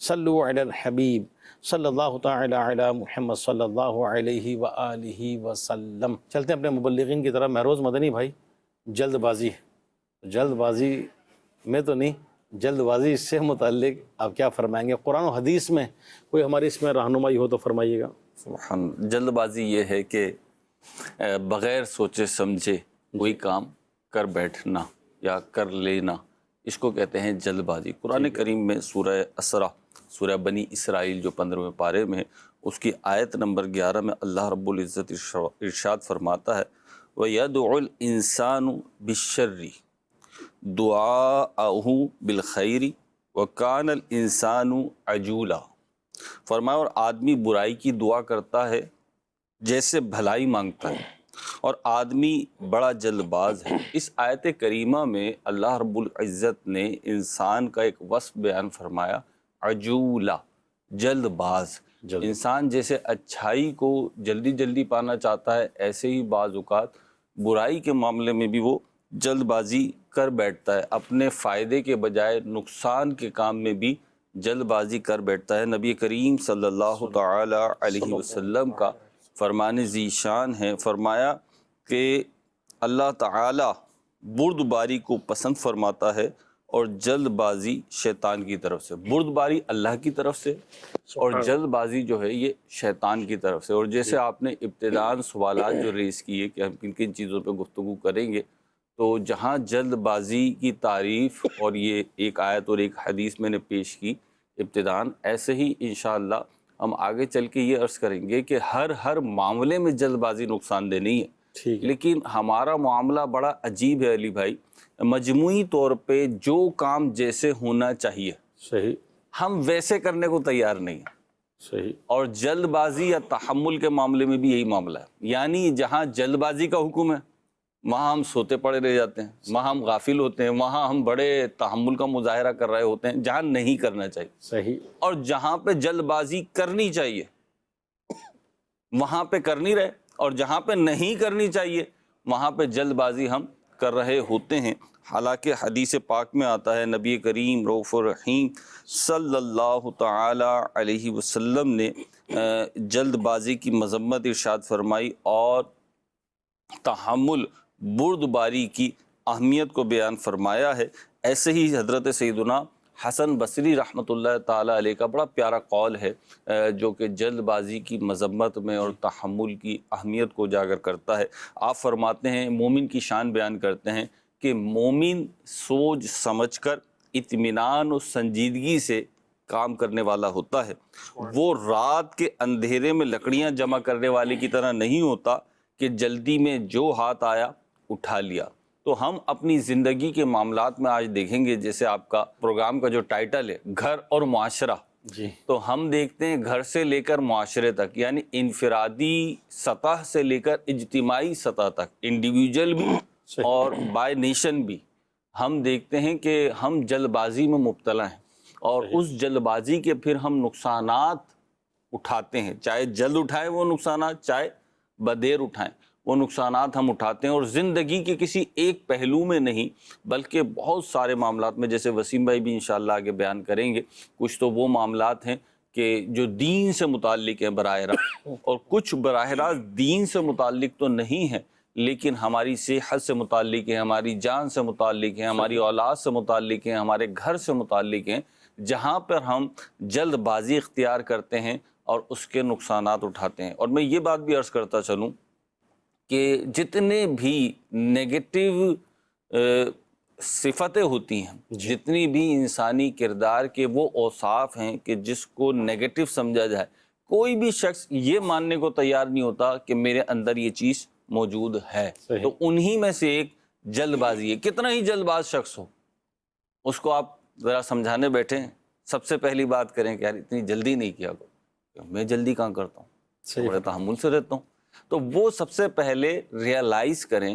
صلو علی الحبیب صلی اللہ تعالی علی محمد صلی اللہ علیہ وآلہ وسلم۔ چلتے ہیں اپنے مبلغین کی طرف۔ مہروز مدنی بھائی، جلد بازی میں تو نہیں، جلد بازی سے متعلق آپ کیا فرمائیں گے؟ قرآن و حدیث میں کوئی ہماری اس میں رہنمائی ہو تو فرمائیے گا۔ سبحان، جلد بازی یہ ہے کہ بغیر سوچے سمجھے کوئی کام کر بیٹھنا یا کر لینا، اس کو کہتے ہیں جلد بازی۔ قرآن کریم میں سورہ اسرا، سورہ بنی اسرائیل جو 15ویں پارے میں ہے، اس کی آیت نمبر 11 میں اللہ رب العزت ارشاد فرماتا ہے وَيَدْعُ الْإِنسَانُ بِالشَّرِّ دُعَاءَهُ بِالْخَيْرِ وَكَانَ الْإِنسَانُ عَجُولًا۔ فرمایا اور آدمی برائی کی دعا کرتا ہے جیسے بھلائی مانگتا ہے، اور آدمی بڑا جلد باز ہے۔ اس آیت کریمہ میں اللہ رب العزت نے انسان کا ایک وصف بیان فرمایا، عجولہ، جلد باز۔ انسان جیسے اچھائی کو جلدی جلدی پانا چاہتا ہے، ایسے ہی بعض اوقات برائی کے معاملے میں بھی وہ جلد بازی کر بیٹھتا ہے، اپنے فائدے کے بجائے نقصان کے کام میں بھی جلد بازی کر بیٹھتا ہے۔ نبی کریم صلی اللہ تعالی علیہ وسلم کا فرمان ذی شان ہے، فرمایا کہ اللہ تعالی بردباری کو پسند فرماتا ہے اور جلد بازی شیطان کی طرف سے۔ بردباری اللہ کی طرف سے اور جلد بازی جو ہے یہ شیطان کی طرف سے۔ اور جیسے آپ نے ابتداءً سوالات جو ریز کیے کہ ہم کن کن چیزوں پہ گفتگو کریں گے، تو جہاں جلد بازی کی تعریف اور یہ ایک آیت اور ایک حدیث میں نے پیش کی ابتداءً، ایسے ہی انشاءاللہ ہم آگے چل کے یہ عرض کریں گے کہ ہر معاملے میں جلد بازی نقصان دہ نہیں ہے، لیکن ہمارا معاملہ بڑا عجیب ہے علی بھائی۔ مجموعی طور پہ جو کام جیسے ہونا چاہیے صحیح، ہم ویسے کرنے کو تیار نہیں ہیں، صحیح، اور جلد بازی یا تحمل کے معاملے میں بھی یہی معاملہ ہے۔ یعنی جہاں جلد بازی کا حکم ہے وہاں ہم سوتے پڑے رہ جاتے ہیں، وہاں ہم غافل ہوتے ہیں، وہاں ہم بڑے تحمل کا مظاہرہ کر رہے ہوتے ہیں جہاں نہیں کرنا چاہیے۔ صحیح، اور جہاں پہ جلد بازی کرنی چاہیے وہاں پہ کر نہیں رہے، اور جہاں پہ نہیں کرنی چاہیے وہاں پہ جلد بازی ہم کر رہے ہوتے ہیں۔ حالانکہ حدیث پاک میں آتا ہے، نبی کریم رؤوف الرحیم صلی اللہ تعالی علیہ وسلم نے جلد بازی کی مذمت ارشاد فرمائی اور تحمل، بردباری کی اہمیت کو بیان فرمایا ہے۔ ایسے ہی حضرت سیدنا حسن بصری رحمۃ اللہ تعالیٰ علیہ کا بڑا پیارا قول ہے جو کہ جلد بازی کی مذمت میں اور تحمل کی اہمیت کو اجاگر کرتا ہے۔ آپ فرماتے ہیں، مومن کی شان بیان کرتے ہیں کہ مومن سوچ سمجھ کر اطمینان و سنجیدگی سے کام کرنے والا ہوتا ہے۔ وہ رات کے اندھیرے میں لکڑیاں جمع کرنے والے کی طرح نہیں ہوتا کہ جلدی میں جو ہاتھ آیا اٹھا لیا۔ تو ہم اپنی زندگی کے معاملات میں آج دیکھیں گے، جیسے آپ کا پروگرام کا جو ٹائٹل ہے گھر اور معاشرہ، تو ہم دیکھتے ہیں گھر سے لے کر معاشرے تک، یعنی انفرادی سطح سے لے کر اجتماعی سطح تک، انڈیویجول بھی اور بائی نیشن بھی، ہم دیکھتے ہیں کہ ہم جلد بازی میں مبتلا ہیں، اور اس جلد بازی کے پھر ہم نقصانات اٹھاتے ہیں، چاہے جلد اٹھائیں وہ نقصانات، چاہے بدیر اٹھائیں وہ نقصانات ہم اٹھاتے ہیں، اور زندگی کے کسی ایک پہلو میں نہیں بلکہ بہت سارے معاملات میں، جیسے وسیم بھائی بھی انشاءاللہ آگے بیان کریں گے، کچھ تو وہ معاملات ہیں کہ جو دین سے متعلق ہیں براہ راست، اور کچھ براہ راست دین سے متعلق تو نہیں ہیں لیکن ہماری صحت سے متعلق ہیں، ہماری جان سے متعلق ہیں، ہماری اولاد سے متعلق ہیں، ہمارے گھر سے متعلق ہیں، جہاں پر ہم جلد بازی اختیار کرتے ہیں اور اس کے نقصانات اٹھاتے ہیں۔ اور میں یہ بات بھی عرض کرتا چلوں کہ جتنے بھی نیگیٹو صفتیں ہوتی ہیں، جتنی بھی انسانی کردار کے وہ اوصاف ہیں کہ جس کو نیگیٹو سمجھا جائے، کوئی بھی شخص یہ ماننے کو تیار نہیں ہوتا کہ میرے اندر یہ چیز موجود ہے۔ تو انہی میں سے ایک جلد بازی ہے۔ کتنا ہی جلد باز شخص ہو، اس کو آپ ذرا سمجھانے بیٹھیں، سب سے پہلی بات کریں کہ یار اتنی جلدی نہیں کیا کرو، میں جلدی کہاں کرتا ہوں، بڑے تحمل سے رہتا ہوں۔ تو وہ سب سے پہلے ریئلائز کریں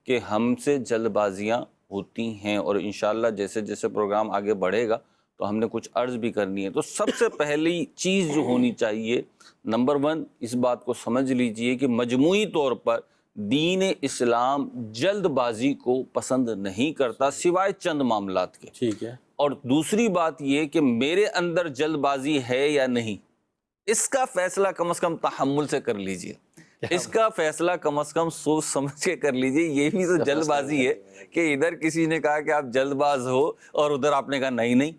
کہ ہم سے جلد بازیاں ہوتی ہیں، اور انشاءاللہ جیسے جیسے پروگرام آگے بڑھے گا تو ہم نے کچھ عرض بھی کرنی ہے۔ تو سب سے پہلی چیز جو ہونی چاہیے، نمبر 1، اس بات کو سمجھ لیجئے کہ مجموعی طور پر دین اسلام جلد بازی کو پسند نہیں کرتا سوائے چند معاملات کے۔ ٹھیک ہے۔ اور دوسری بات یہ کہ میرے اندر جلد بازی ہے یا نہیں، اس کا فیصلہ کم از کم تحمل سے کر لیجئے، اس کا فیصلہ کم از کم سوچ سمجھ کے کر لیجئے۔ یہ بھی تو جلد بازی ہے کہ ادھر کسی نے کہا کہ آپ جلد باز ہو اور ادھر آپ نے کہا نہیں،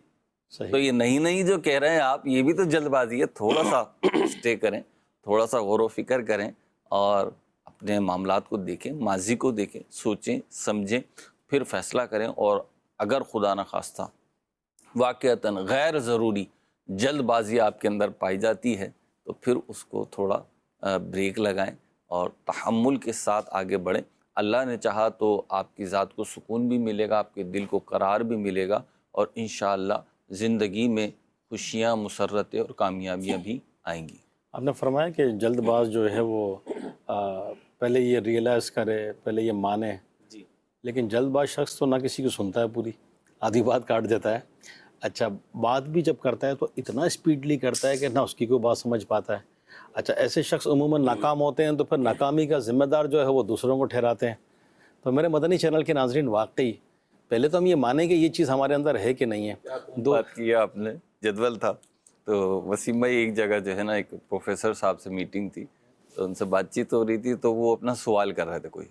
تو یہ نہیں جو کہہ رہے ہیں آپ، یہ بھی تو جلد بازی ہے۔ تھوڑا سا اسٹے کریں، تھوڑا سا غور و فکر کریں اور اپنے معاملات کو دیکھیں، ماضی کو دیکھیں، سوچیں سمجھیں، پھر فیصلہ کریں۔ اور اگر خدا نخواستہ واقعتاً غیر ضروری جلد بازی آپ کے اندر پائی جاتی ہے تو پھر اس کو تھوڑا بریک لگائیں اور تحمل کے ساتھ آگے بڑھیں۔ اللہ نے چاہا تو آپ کی ذات کو سکون بھی ملے گا، آپ کے دل کو قرار بھی ملے گا، اور انشاءاللہ زندگی میں خوشیاں، مسرتیں اور کامیابیاں بھی آئیں گی۔ آپ نے فرمایا کہ جلد باز جو ہے وہ پہلے یہ ریئلائز کرے، پہلے یہ مانے، جی، لیکن جلد باز شخص تو نہ کسی کو سنتا ہے، پوری آدھی بات کاٹ دیتا ہے۔ اچھا، بات بھی جب کرتا ہے تو اتنا اسپیڈلی کرتا ہے کہ نہ اس کی کوئی بات سمجھ پاتا ہے۔ اچھا، ایسے شخص عموماً ناکام ہوتے ہیں تو پھر ناکامی کا ذمہ دار جو ہے وہ دوسروں کو ٹھہراتے ہیں۔ تو میرے مدنی چینل کے ناظرین، واقعی پہلے تو ہم یہ مانیں کہ یہ چیز ہمارے اندر ہے کہ نہیں ہے۔ بات کیا آپ نے، جدول تھا تو وسیم بھائی ایک جگہ جو ہے نا، ایک پروفیسر صاحب سے میٹنگ تھی تو ان سے بات چیت ہو رہی تھی، تو وہ اپنا سوال کر رہے تھے کوئی۔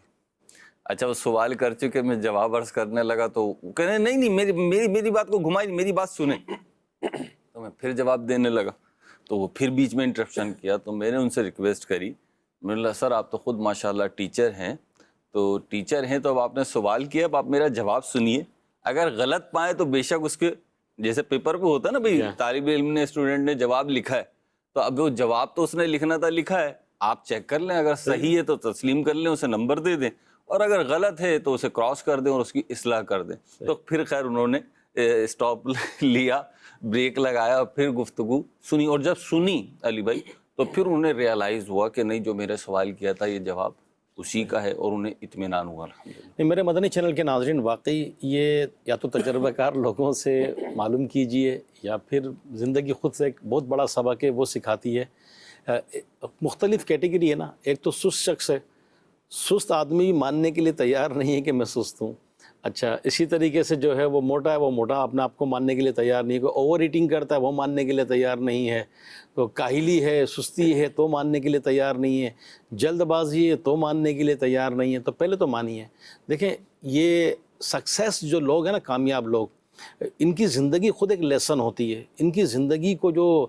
اچھا، وہ سوال کر چکے، میں جواب عرض کرنے لگا تو وہ کہہ رہے ہیں نہیں میری بات کو گھمائی، میری بات سنیں۔ تو میں پھر جواب دینے لگا تو وہ پھر بیچ میں انٹرپشن کیا، تو میں نے ان سے ریکویسٹ کری، میں نے کہا سر آپ تو خود ماشاءاللہ ٹیچر ہیں، تو ٹیچر ہیں تو اب آپ نے سوال کیا، اب آپ میرا جواب سنیے، اگر غلط پائیں تو بے شک اس کے جیسے پیپر پہ ہوتا ہے نا بھائی، طالب علم نے، اسٹوڈنٹ نے جواب لکھا ہے تو اب وہ جواب تو اس نے لکھنا تھا، لکھا ہے، آپ چیک کر لیں، اگر صحیح ہے تو تسلیم کر لیں، اسے نمبر دے دیں، اور اگر غلط ہے تو اسے کراس کر دیں اور اس کی اصلاح کر دیں۔ تو پھر خیر انہوں نے اسٹاپ لیا، بریک لگایا اور پھر گفتگو سنی، اور جب سنی علی بھائی تو پھر انہیں ریئلائز ہوا کہ نہیں، جو میرے سوال کیا تھا یہ جواب اسی کا ہے، اور انہیں اطمینان ہوا الحمدللہ۔ میرے مدنی چینل کے ناظرین، واقعی یہ یا تو تجربہ کار لوگوں سے معلوم کیجئے یا پھر زندگی خود سے ایک بہت بڑا سبق ہے، وہ سکھاتی ہے۔ مختلف کیٹیگری ہے نا، ایک تو سست شخص ہے، سست آدمی ماننے کے لیے تیار نہیں ہے کہ میں سست ہوں۔ اچھا، اسی طریقے سے جو ہے وہ موٹا اپنے آپ کو ماننے کے لیے تیار نہیں ہے، کوئی اوور ایٹنگ کرتا ہے وہ ماننے کے لیے تیار نہیں ہے، تو کاہلی ہے، سستی ہے تو ماننے کے لیے تیار نہیں ہے، جلد بازی ہے تو ماننے کے لیے تیار نہیں ہے۔ تو پہلے تو مانیے۔ دیکھیں، یہ سکسیس جو لوگ ہیں نا، کامیاب لوگ، ان کی زندگی خود ایک لیسن ہوتی ہے۔ ان کی زندگی کو جو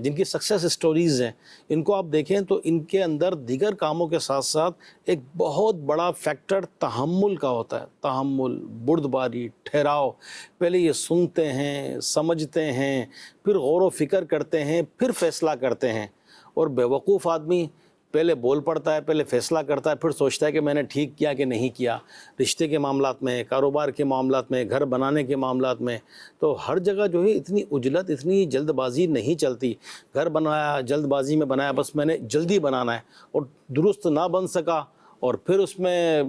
جن کی سکسیس سٹوریز ہیں، ان کو آپ دیکھیں تو ان کے اندر دیگر کاموں کے ساتھ ساتھ ایک بہت بڑا فیکٹر تحمل کا ہوتا ہے۔ تحمل، بردباری، ٹھہراؤ۔ پہلے یہ سنتے ہیں، سمجھتے ہیں، پھر غور و فکر کرتے ہیں، پھر فیصلہ کرتے ہیں۔ اور بیوقوف آدمی پہلے بول پڑتا ہے، پہلے فیصلہ کرتا ہے، پھر سوچتا ہے کہ میں نے ٹھیک کیا کہ نہیں کیا۔ رشتے کے معاملات میں، کاروبار کے معاملات میں، گھر بنانے کے معاملات میں، تو ہر جگہ جو ہے اتنی عجلت، اتنی جلد بازی نہیں چلتی۔ گھر بنایا، جلد بازی میں بنایا، بس میں نے جلدی بنانا ہے، اور درست نہ بن سکا، اور پھر اس میں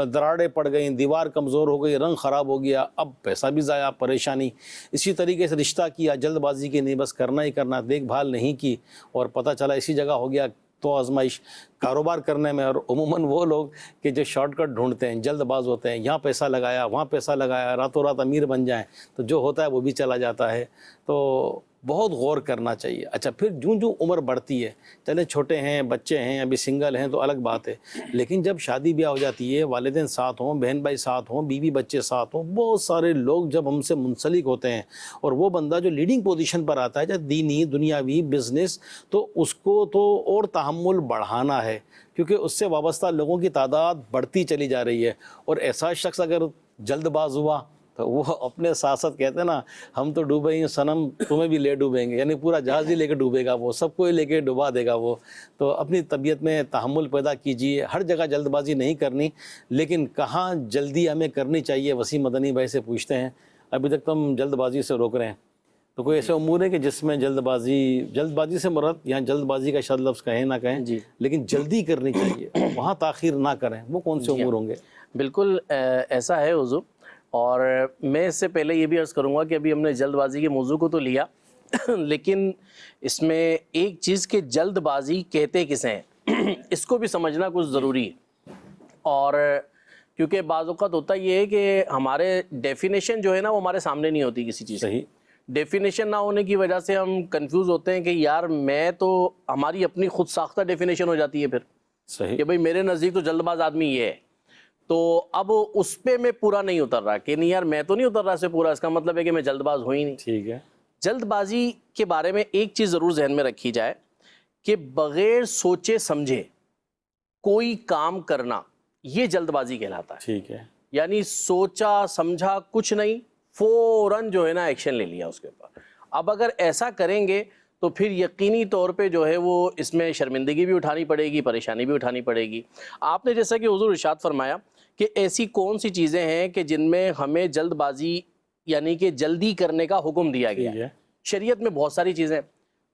دراڑیں پڑ گئیں، دیوار کمزور ہو گئی، رنگ خراب ہو گیا، اب پیسہ بھی ضائع، پریشانی۔ اسی طریقے سے رشتہ کیا جلد بازی کی نہیں، بس کرنا ہی کرنا، دیکھ بھال نہیں کی، اور پتہ چلا اسی جگہ ہو گیا تو آزمائش۔ کاروبار کرنے میں، اور عموماً وہ لوگ کہ جو شارٹ کٹ ڈھونڈتے ہیں، جلد باز ہوتے ہیں، یہاں پیسہ لگایا، وہاں پیسہ لگایا، راتوں رات امیر بن جائیں، تو جو ہوتا ہے وہ بھی چلا جاتا ہے۔ تو بہت غور کرنا چاہیے۔ اچھا، پھر جوں عمر بڑھتی ہے، چلے چھوٹے ہیں، بچے ہیں، ابھی سنگل ہیں تو الگ بات ہے، لیکن جب شادی بیاہ ہو جاتی ہے، والدین ساتھ ہوں، بہن بھائی ساتھ ہوں، بیوی بچے ساتھ ہوں، بہت سارے لوگ جب ہم سے منسلک ہوتے ہیں، اور وہ بندہ جو لیڈنگ پوزیشن پر آتا ہے، چاہے دینی، دنیاوی، بزنس، تو اس کو تو اور تحمل بڑھانا ہے، کیونکہ اس سے وابستہ لوگوں کی تعداد بڑھتی چلی جا رہی ہے۔ اور ایسا شخص اگر جلد باز ہوا تو وہ اپنے ساتھ ساتھ کہتے ہیں نا، ہم تو ڈوبے ہیں صنم، تمہیں بھی لے ڈوبیں گے، یعنی پورا جہاز ہی لے کے ڈوبے گا، وہ سب کو ہی لے کے ڈبا دے گا وہ۔ تو اپنی طبیعت میں تحمل پیدا کیجیے، ہر جگہ جلد بازی نہیں کرنی، لیکن کہاں جلدی ہمیں کرنی چاہیے۔ وسیم مدنی بھائی سے پوچھتے ہیں، ابھی تک تو ہم جلد بازی سے روک رہے ہیں، تو کوئی ایسے امور ہے کہ جس میں جلد بازی سے مراد، یہاں جلد بازی کا شاید لفظ کہیں نہ کہیں، لیکن جلدی کرنی چاہیے، وہاں تاخیر نہ کریں، وہ کون سے امور ہوں گے؟ بالکل ایسا ہے حضور، اور میں اس سے پہلے یہ بھی عرض کروں گا کہ ابھی ہم نے جلد بازی کے موضوع کو تو لیا، لیکن اس میں ایک چیز کہ جلد بازی کہتے کسے ہیں اس کو بھی سمجھنا کچھ ضروری ہے۔ اور کیونکہ بعض اوقات ہوتا یہ ہے کہ ہمارے ڈیفینیشن جو ہے نا وہ ہمارے سامنے نہیں ہوتی کسی چیز کی. صحیح. ڈیفینیشن نہ ہونے کی وجہ سے ہم کنفیوز ہوتے ہیں کہ یار میں تو ہماری اپنی خود ساختہ ڈیفینیشن ہو جاتی ہے پھر صحیح. کہ بھئی میرے نزدیک تو جلد باز آدمی یہ ہے. تو اب اس پہ میں پورا نہیں اتر رہا کہ نہیں یار میں تو نہیں اتر رہا اس سے پورا, اس کا مطلب ہے کہ میں جلد باز ہوں ہی نہیں. ٹھیک ہے. جلد بازی کے بارے میں ایک چیز ضرور ذہن میں رکھی جائے کہ بغیر سوچے سمجھے کوئی کام کرنا یہ جلد بازی کہلاتا ہے. ٹھیک ہے. یعنی سوچا سمجھا کچھ نہیں, فوراً جو ہے نا ایکشن لے لیا اس کے اوپر. اب اگر ایسا کریں گے تو پھر یقینی طور پہ جو ہے وہ اس میں شرمندگی بھی اٹھانی پڑے گی, پریشانی بھی اٹھانی پڑے گی. آپ نے جیسا کہ حضور ارشاد فرمایا کہ ایسی کون سی چیزیں ہیں کہ جن میں ہمیں جلد بازی یعنی کہ جلدی کرنے کا حکم دیا گیا ہے. شریعت میں بہت ساری چیزیں,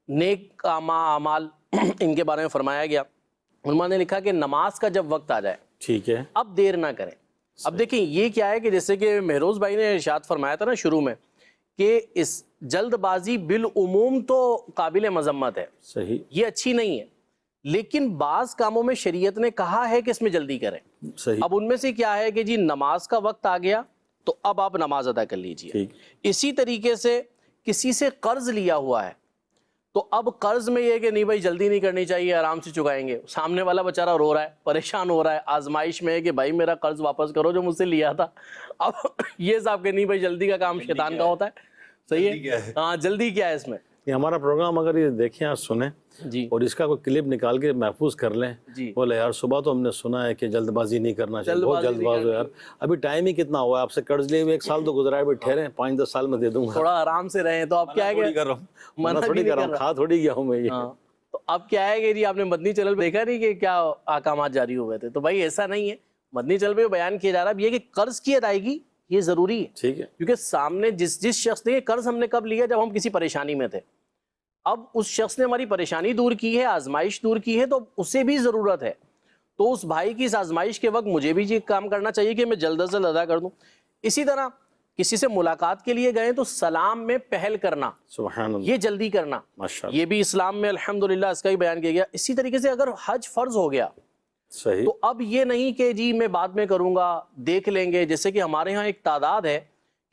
نیک اعمال ان کے بارے میں فرمایا گیا. علماء نے لکھا کہ نماز کا جب وقت آ جائے ٹھیک ہے. اب دیر نہ کریں. اب دیکھیں یہ کیا ہے کہ جیسے کہ مہروز بھائی نے ارشاد فرمایا تھا نا شروع میں کہ اس جلد بازی بالعموم تو قابل مذمت ہے, صحیح. یہ اچھی نہیں ہے, لیکن بعض کاموں میں شریعت نے کہا ہے کہ اس میں جلدی کریں. صحیح. اب ان میں سے کیا ہے کہ جی نماز کا وقت آ گیا تو اب آپ نماز ادا کر لیجئے. ٹھیک. اسی طریقے سے کسی سے قرض لیا ہوا ہے تو اب قرض میں یہ ہے کہ نہیں بھائی جلدی نہیں کرنی چاہیے, آرام سے چکائیں گے. سامنے والا بیچارہ رو رہا ہے, پریشان ہو رہا ہے, آزمائش میں ہے کہ بھائی میرا قرض واپس کرو جو مجھ سے لیا تھا. اب یہ صاحب کہ نہیں بھائی جلدی کا کام شیطان کا ہوتا ہے. صحیح ہے, ہاں جلدی کیا ہے اس میں. یہ ہمارا پروگرام اگر یہ دیکھیں اور سنیں جی اور اس کا کوئی کلپ نکال کے محفوظ کر لیں, جی بولے یار صبح تو ہم نے سنا ہے کہ جلد بازی نہیں کرنا چاہیے, بہت جلد باز ہو یار, ابھی ٹائم ہی کتنا ہوا ہے, آپ سے قرض لیے ہوئے 1 سال تو گزرا ہے, ابھی ٹھہریں 5-10 سال میں دے دوں گا, تھوڑا آرام سے رہیں. تو اب کیا ہے کہ منع تھوڑی کر رہا ہوں, کھا تھوڑی گیا ہوں میں یہ. ہاں تو اب کیا ہے کہ جی آپ نے مدنی چینل پہ دیکھا نہیں کہ کیا احکامات جاری ہوئے تھے. تو بھائی ایسا نہیں ہے, مدنی چینل پہ بیان کیا جا رہا ہے اب یہ کہ قرض کی ادائیگی یہ ضروری ہے. ٹھیک ہے. کیونکہ سامنے جس شخص نے, قرض ہم نے کب لیا جب ہم کسی پریشانی میں تھے, اب اس شخص نے ہماری پریشانی دور کی ہے, آزمائش دور کی ہے, تو اسے بھی ضرورت ہے. تو اس بھائی کی اس آزمائش کے وقت مجھے بھی یہ کام کرنا چاہیے کہ میں جلد از جلد ادا کر دوں. اسی طرح کسی سے ملاقات کے لیے گئے تو سلام میں پہل کرنا, سبحان اللہ, یہ جلدی کرنا, ماشاءاللہ, یہ بھی اسلام میں الحمدللہ اس کا ہی بیان کیا گیا. اسی طریقے سے اگر حج فرض ہو گیا صحیح, تو اب یہ نہیں کہ جی میں بعد میں کروں گا, دیکھ لیں گے. جیسے کہ ہمارے ہاں ایک تعداد ہے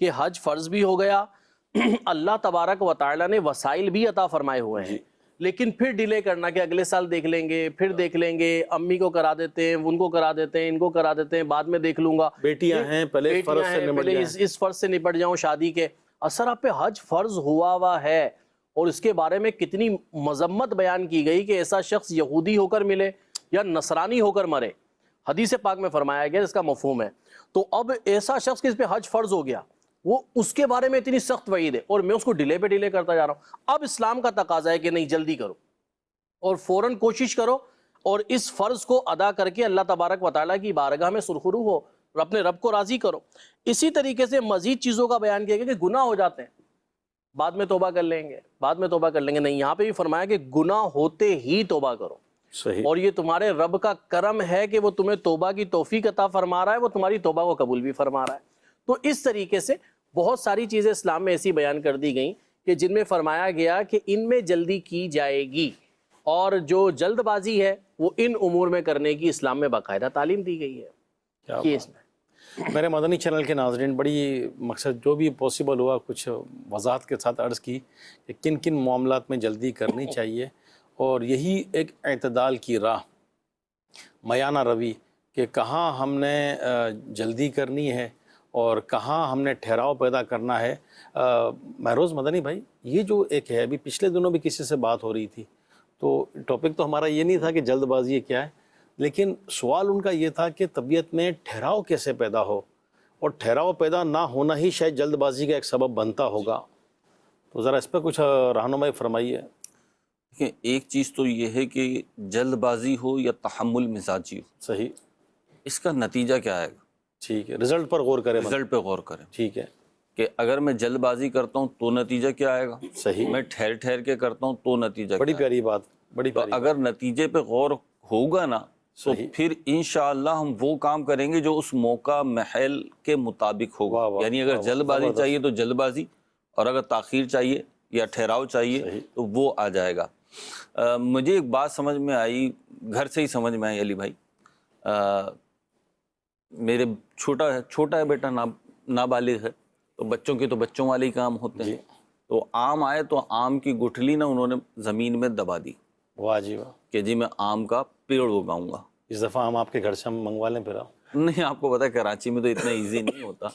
کہ حج فرض بھی ہو گیا, اللہ تبارک و تعالی نے وسائل بھی عطا فرمائے ہوئے ہیں, لیکن پھر ڈیلے کرنا کہ اگلے سال دیکھ لیں گے, پھر دیکھ لیں گے, امی کو کرا دیتے ہیں, ان کو کرا دیتے ہیں, ان کو کرا دیتے ہیں, بعد میں دیکھ لوں گا, بیٹیاں ہیں پہلے فرض سے نمٹ جائیں. اس فرض سے نپٹ جاؤں شادی کے. اثر آپ پہ حج فرض ہوا ہے, اور اس کے بارے میں کتنی مذمت بیان کی گئی کہ ایسا شخص یہودی ہو کر ملے یا نصرانی ہو کر مرے. حدیث پاک میں فرمایا گیا, اس کا مفہوم ہے. تو اب ایسا شخص کہ اس پہ حج فرض ہو گیا, وہ اس کے بارے میں اتنی سخت وعید ہے, اور میں اس کو ڈیلے پہ ڈیلے کرتا جا رہا ہوں. اب اسلام کا تقاضا ہے کہ نہیں جلدی کرو اور فوراً کوشش کرو اور اس فرض کو ادا کر کے اللہ تبارک و تعالیٰ کی بارگاہ میں سرخرو ہو اور اپنے رب کو راضی کرو. اسی طریقے سے مزید چیزوں کا بیان کیا گیا کہ گناہ ہو جاتے ہیں, بعد میں توبہ کر لیں گے, بعد میں توبہ کر لیں گے. نہیں, یہاں پہ بھی فرمایا کہ گناہ ہوتے ہی توبہ کرو. صحیح. اور یہ تمہارے رب کا کرم ہے کہ وہ تمہیں توبہ کی توفیق عطا فرما رہا ہے, وہ تمہاری توبہ کو قبول بھی فرما رہا ہے. تو اس طریقے سے بہت ساری چیزیں اسلام میں ایسی بیان کر دی گئیں کہ جن میں فرمایا گیا کہ ان میں جلدی کی جائے گی, اور جو جلد بازی ہے وہ ان امور میں کرنے کی اسلام میں باقاعدہ تعلیم دی گئی ہے. کیا یہ اس میں میرے مدنی چینل کے ناظرین, بڑی مقصد جو بھی پاسبل ہوا کچھ وضاحت کے ساتھ عرض کی کہ کن کن معاملات میں جلدی کرنی چاہیے, اور یہی ایک اعتدال کی راہ, میانہ روی کہ کہاں ہم نے جلدی کرنی ہے اور کہاں ہم نے ٹھہراؤ پیدا کرنا ہے. مہروز مدنی بھائی, یہ جو ایک ہے, ابھی پچھلے دنوں بھی کسی سے بات ہو رہی تھی, تو ٹاپک تو ہمارا یہ نہیں تھا کہ جلد بازی کیا ہے, لیکن سوال ان کا یہ تھا کہ طبیعت میں ٹھہراؤ کیسے پیدا ہو, اور ٹھہراؤ پیدا نہ ہونا ہی شاید جلد بازی کا ایک سبب بنتا ہوگا. تو ذرا اس پہ کچھ رہنمائی فرمائیے. ایک چیز تو یہ ہے کہ جلد بازی ہو یا تحمل مزاجی ہو, صحیح, اس کا نتیجہ کیا آئے گا. ٹھیک ہے, رزلٹ پر غور کریں. رزلٹ پہ غور کریں. ٹھیک ہے, کہ اگر میں جلد بازی کرتا ہوں تو نتیجہ کیا آئے گا, صحیح, میں ٹھہر ٹھہر کے کرتا ہوں تو نتیجہ بڑی کیا پیاری بات, بڑی تو پیاری. اگر نتیجے پہ غور ہوگا نا تو صحیح. پھر انشاءاللہ ہم وہ کام کریں گے جو اس موقع محل کے مطابق ہوگا. واہ واہ، یعنی اگر واہ، جلد بازی زبردست. چاہیے تو جلد بازی, اور اگر تاخیر چاہیے یا ٹھہراؤ چاہیے صحیح. تو وہ آ جائے گا. مجھے ایک بات سمجھ میں آئی, گھر سے ہی سمجھ میں آئی علی بھائی. میرے چھوٹا ہے بیٹا، نابالغ ہے، تو بچوں کے تو بچوں والے ہی کام ہوتے ہیں. تو آم آئے تو آم کی گٹھلی نا انہوں نے زمین میں دبا دی واہ جی واہ. کہ جی میں آم کا پیڑ اگاؤں گا. اس دفعہ ہم آپ کے گھر سے ہم منگوا لیں پھر آپ؟ نہیں، آپ کو پتا ہے کراچی میں تو اتنا ایزی نہیں ہوتا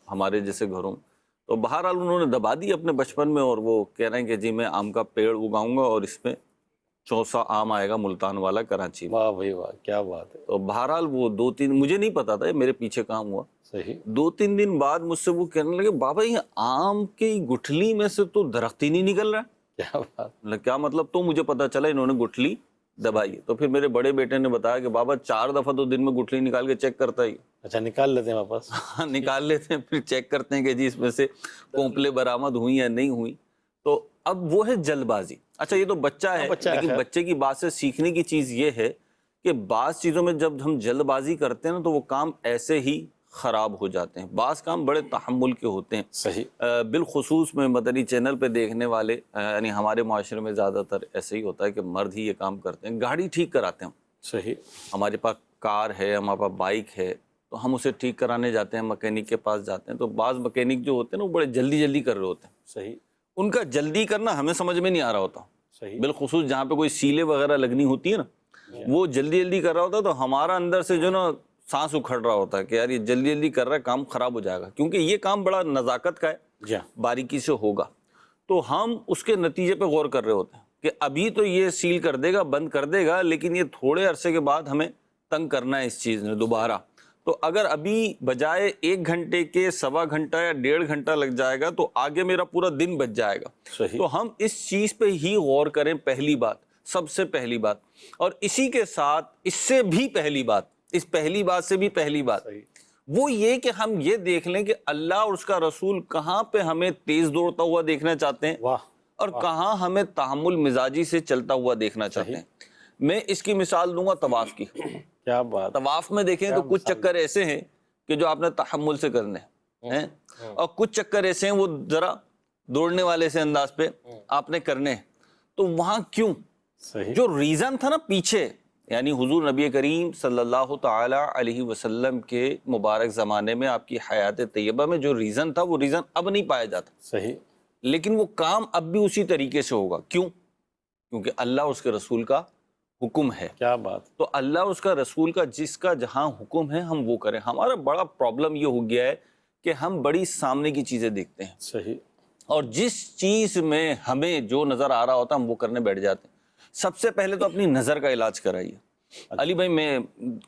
ہمارے جیسے گھروں میں. تو بہرحال انہوں نے دبا دی اپنے بچپن میں، اور وہ کہہ رہے ہیں کہ جی میں آم کا پیڑ اگاؤں گا اور اس میں چوسا آم آئے گا ملتان والا کراچی میں. واہ بھائی واہ، کیا بات ہے. تو بہرحال وہ 2-3، مجھے نہیں پتا تھا، میرے پیچھے کام ہوا. صحیح. 2-3 دن بعد مجھ سے وہ کہنے لگے بابا یہ آم کی گٹھلی میں سے تو درخت ہی نہیں نکل رہا ہے. کیا بات. کیا مطلب؟ تو مجھے پتا چلا انہوں نے گٹھلی دبائی. تو پھر میرے بڑے بیٹے نے بتایا کہ بابا 4 دفعہ تو دن میں گٹھلی نکال کے چیک کرتا ہی. اچھا، نکال لیتے ہیں واپس؟ نکال لیتے ہیں، پھر چیک کرتے ہیں کہ جی اس میں سے پونپلے برآمد ہوئی یا نہیں ہوئی. تو اب وہ ہے جلد بازی. اچھا یہ تو بچہ ہے، لیکن بچے کی بات سے سیکھنے کی چیز یہ ہے کہ بعض چیزوں میں جب ہم جلد بازی کرتے ہیں نا تو وہ کام ایسے ہی خراب ہو جاتے ہیں. بعض کام بڑے تحمل کے ہوتے ہیں. صحیح. بالخصوص میں مدنی چینل پہ دیکھنے والے، یعنی ہمارے معاشرے میں زیادہ تر ایسے ہی ہوتا ہے کہ مرد ہی یہ کام کرتے ہیں. گاڑی ٹھیک کراتے ہیں، صحیح. ہمارے پاس کار ہے، ہمارے پاس بائک ہے، تو ہم اسے ٹھیک کرانے جاتے ہیں، مکینک کے پاس جاتے ہیں. تو بعض مکینک جو ہوتے ہیں نا وہ بڑے جلدی کر رہے ہوتے ہیں. صحیح. ان کا جلدی کرنا ہمیں سمجھ میں نہیں آ رہا ہوتا. صحیح. بالخصوص جہاں پہ کوئی سیلیں وغیرہ لگنی ہوتی ہے نا، وہ جلدی کر رہا ہوتا ہے تو ہمارا اندر سے جو نا سانس اکھڑ رہا ہوتا ہے کہ یار یہ جلدی کر رہا ہے، کام خراب ہو جائے گا. کیونکہ یہ کام بڑا نزاکت کا ہے، باریکی سے ہوگا. تو ہم اس کے نتیجے پہ غور کر رہے ہوتے ہیں کہ ابھی تو یہ سیل کر دے گا، بند کر دے گا، لیکن یہ تھوڑے عرصے کے بعد ہمیں تنگ کرنا ہے اس چیز نے دوبارہ. تو اگر ابھی بجائے 1 گھنٹے کے 1.25 گھنٹہ یا 1.5 گھنٹہ لگ جائے گا تو آگے میرا پورا دن بچ جائے گا. تو ہم اس چیز پہ ہی غور کریں، پہلی بات، سب سے پہلی بات. اور اسی کے ساتھ اس سے بھی پہلی بات، اس پہلی بات سے بھی پہلی بات وہ یہ کہ ہم یہ دیکھ لیں کہ اللہ اور اس کا رسول کہاں پہ ہمیں تیز دوڑتا ہوا دیکھنا چاہتے ہیں اور کہاں ہمیں تحمل مزاجی سے چلتا ہوا دیکھنا چاہتے ہیں. میں اس کی مثال دوں گا طواف کی. کیا بات. طواف میں دیکھیں تو کچھ چکر ایسے ہیں کہ جو آپ نے تحمل سے کرنے ہیں، اور کچھ چکر ایسے ہیں وہ ذرا دوڑنے والے سے انداز پہ آپ نے کرنے ہیں. تو وہاں کیوں؟ جو ریزن تھا نا پیچھے، یعنی حضور نبی کریم صلی اللہ تعالی علیہ وسلم کے مبارک زمانے میں آپ کی حیات طیبہ میں جو ریزن تھا وہ ریزن اب نہیں پایا جاتا. صحیح. لیکن وہ کام اب بھی اسی طریقے سے ہوگا. کیوں؟ کیونکہ اللہ اور اس کے رسول کا حکم ہے. کیا بات. تو اللہ اور اس کا رسول کا جس کا جہاں حکم ہے ہم وہ کریں. ہمارا بڑا پرابلم یہ ہو گیا ہے کہ ہم بڑی سامنے کی چیزیں دیکھتے ہیں. صحیح. اور جس چیز میں ہمیں جو نظر آ رہا ہوتا ہے ہم وہ کرنے بیٹھ جاتے ہیں. سب سے پہلے تو اپنی نظر کا علاج کرائیے. علی بھائی میں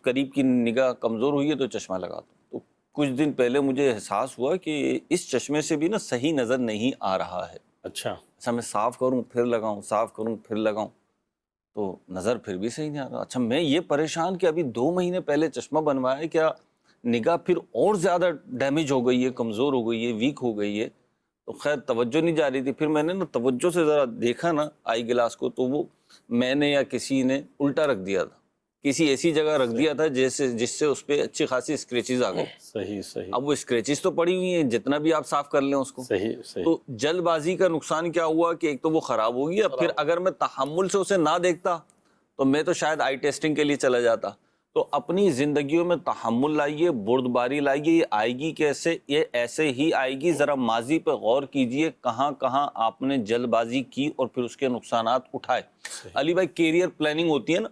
قریب کی نگاہ کمزور ہوئی ہے تو چشمہ لگاتا ہوں. تو کچھ دن پہلے مجھے احساس ہوا کہ اس چشمے سے بھی نا صحیح نظر نہیں آ رہا ہے. اچھا میں صاف کروں پھر لگاؤں، صاف کروں پھر لگاؤں، تو نظر پھر بھی صحیح نہیں آ رہا. اچھا میں یہ پریشان کہ ابھی 2 مہینے پہلے چشمہ بنوایا ہے، کیا نگاہ پھر اور زیادہ ڈیمیج ہو گئی ہے، کمزور ہو گئی ہے، ویک ہو گئی ہے. تو خیر توجہ نہیں جا رہی تھی. پھر میں نے نا توجہ سے ذرا دیکھا نا آئی گلاس کو، تو وہ میں نے یا کسی نے الٹا رکھ دیا تھا، کسی ایسی جگہ رکھ دیا تھا جس سے اس پہ اچھی خاصی اسکریچز آ گئے. صحیح. اب وہ اسکریچز تو پڑی ہوئی ہیں، جتنا بھی آپ صاف کر لیں اس کو. صحیح. تو جلد بازی کا نقصان کیا ہوا کہ ایک تو وہ خراب ہو گیا، پھر اگر میں تحمل سے اسے نہ دیکھتا تو میں تو شاید آئی ٹیسٹنگ کے لیے چلا جاتا. تو اپنی زندگیوں میں تحمل لائیے، بردباری لائیے. یہ آئے گی کیسے؟ یہ ایسے ہی آئے گی. ذرا ماضی پہ غور کیجئے کہاں کہاں آپ نے جلد بازی کی اور پھر اس کے نقصانات اٹھائے. علی بھائی کیریئر پلاننگ ہوتی ہے نا،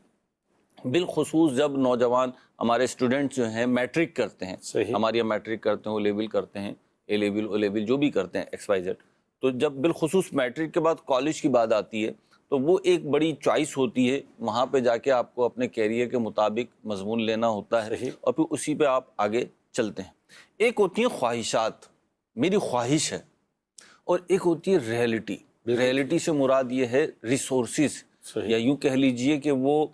بالخصوص جب نوجوان ہمارے اسٹوڈنٹس جو ہیں میٹرک کرتے ہیں، ہمارے یہاں میٹرک کرتے ہیں، او لیول کرتے ہیں، اے لیول او لیول جو بھی کرتے ہیں XYZ. تو جب بالخصوص میٹرک کے بعد کالج کی بات آتی ہے تو وہ ایک بڑی چوائس ہوتی ہے. وہاں پہ جا کے آپ کو اپنے کیریئر کے مطابق مضمون لینا ہوتا ہے اور پھر اسی پہ آپ آگے چلتے ہیں. ایک ہوتی ہیں خواہشات، میری خواہش ہے، اور ایک ہوتی ہے ریئلٹی. ریئلٹی سے مراد یہ ہے ریسورسز، یا یوں کہہ لیجئے کہ وہ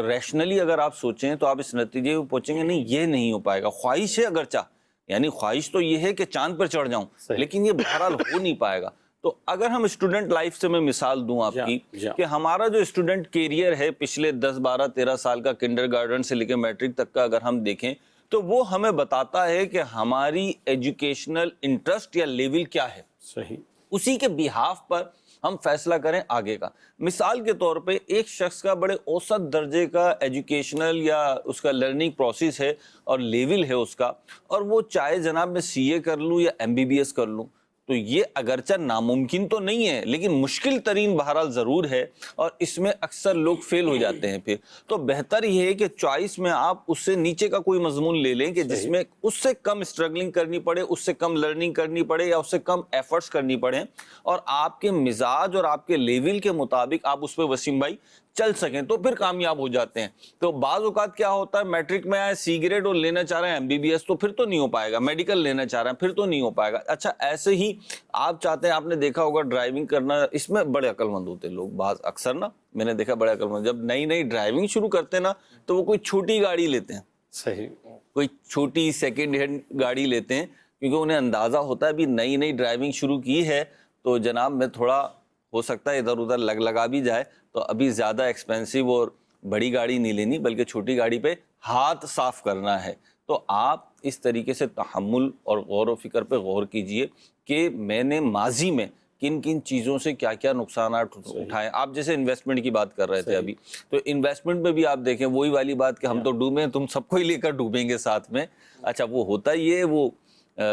ریشنلی اگر آپ سوچیں تو آپ اس نتیجے میں پہنچیں گے نہیں یہ نہیں ہو پائے گا. خواہش ہے اگرچہ، یعنی خواہش تو یہ ہے کہ چاند پر چڑھ جاؤں، لیکن یہ بہرحال ہو نہیں پائے گا. تو اگر ہم اسٹوڈنٹ لائف سے میں مثال دوں آپ کی کہ ہمارا جو اسٹوڈنٹ کیریئر ہے پچھلے 10 12 13 سال کا، کنڈر گارڈن سے لے کے میٹرک تک کا اگر ہم دیکھیں تو وہ ہمیں بتاتا ہے کہ ہماری ایجوکیشنل انٹرسٹ یا لیول کیا ہے. صحیح. اسی کے بیہاف پر ہم فیصلہ کریں آگے کا. مثال کے طور پہ ایک شخص کا بڑے اوسط درجے کا ایجوکیشنل یا اس کا لرننگ پروسیس ہے اور لیول ہے اس کا, اور وہ چاہے جناب میں CA کر لوں یا MBBS کر لوں, تو یہ اگرچہ ناممکن تو نہیں ہے لیکن مشکل ترین بہرحال ضرور ہے, اور اس میں اکثر لوگ فیل ہو جاتے ہیں. پھر تو بہتر یہ ہے کہ چوائس میں آپ اس سے نیچے کا کوئی مضمون لے لیں کہ جس میں اس سے کم اسٹرگلنگ کرنی پڑے, اس سے کم لرننگ کرنی پڑے یا اس سے کم ایفرٹس کرنی پڑے, اور آپ کے مزاج اور آپ کے لیول کے مطابق آپ اس پہ وسیم بھائی چل سکیں, تو پھر کامیاب ہو جاتے ہیں. تو بعض اوقات کیا ہوتا ہے, میٹرک میں آئے C گریڈ اور لینا چاہ رہے ہیں MBBS, تو پھر تو نہیں ہو پائے گا. میڈیکل لینا چاہ رہے ہیں پھر تو نہیں ہو پائے گا. اچھا ایسے ہی آپ چاہتے ہیں, آپ نے دیکھا ہوگا ڈرائیونگ کرنا, اس میں بڑے عقل مند ہوتے ہیں لوگ بعض اکثر نا, میں نے دیکھا بڑے عقل مند جب نئی ڈرائیونگ شروع کرتے ہیں نا تو وہ کوئی چھوٹی گاڑی لیتے ہیں, صحیح, کوئی چھوٹی سیکنڈ ہینڈ گاڑی لیتے ہیں, کیونکہ انہیں اندازہ ہوتا ہے ابھی نئی ڈرائیونگ شروع کی ہے تو جناب میں تھوڑا ہو سکتا ہے ادھر ادھر لگا بھی جائے, تو ابھی زیادہ ایکسپینسیو اور بڑی گاڑی نہیں لینی بلکہ چھوٹی گاڑی پہ ہاتھ صاف کرنا ہے. تو آپ اس طریقے سے تحمل اور غور و فکر پہ غور کیجئے کہ میں نے ماضی میں کن کن چیزوں سے کیا کیا نقصانات اٹھائے. آپ جیسے انویسٹمنٹ کی بات کر رہے تھے ابھی, تو انویسٹمنٹ میں بھی آپ دیکھیں وہی والی بات کہ ہم تو ڈوبیں, تم سب کو ہی لے کر ڈوبیں گے ساتھ میں. اچھا وہ ہوتا یہ, وہ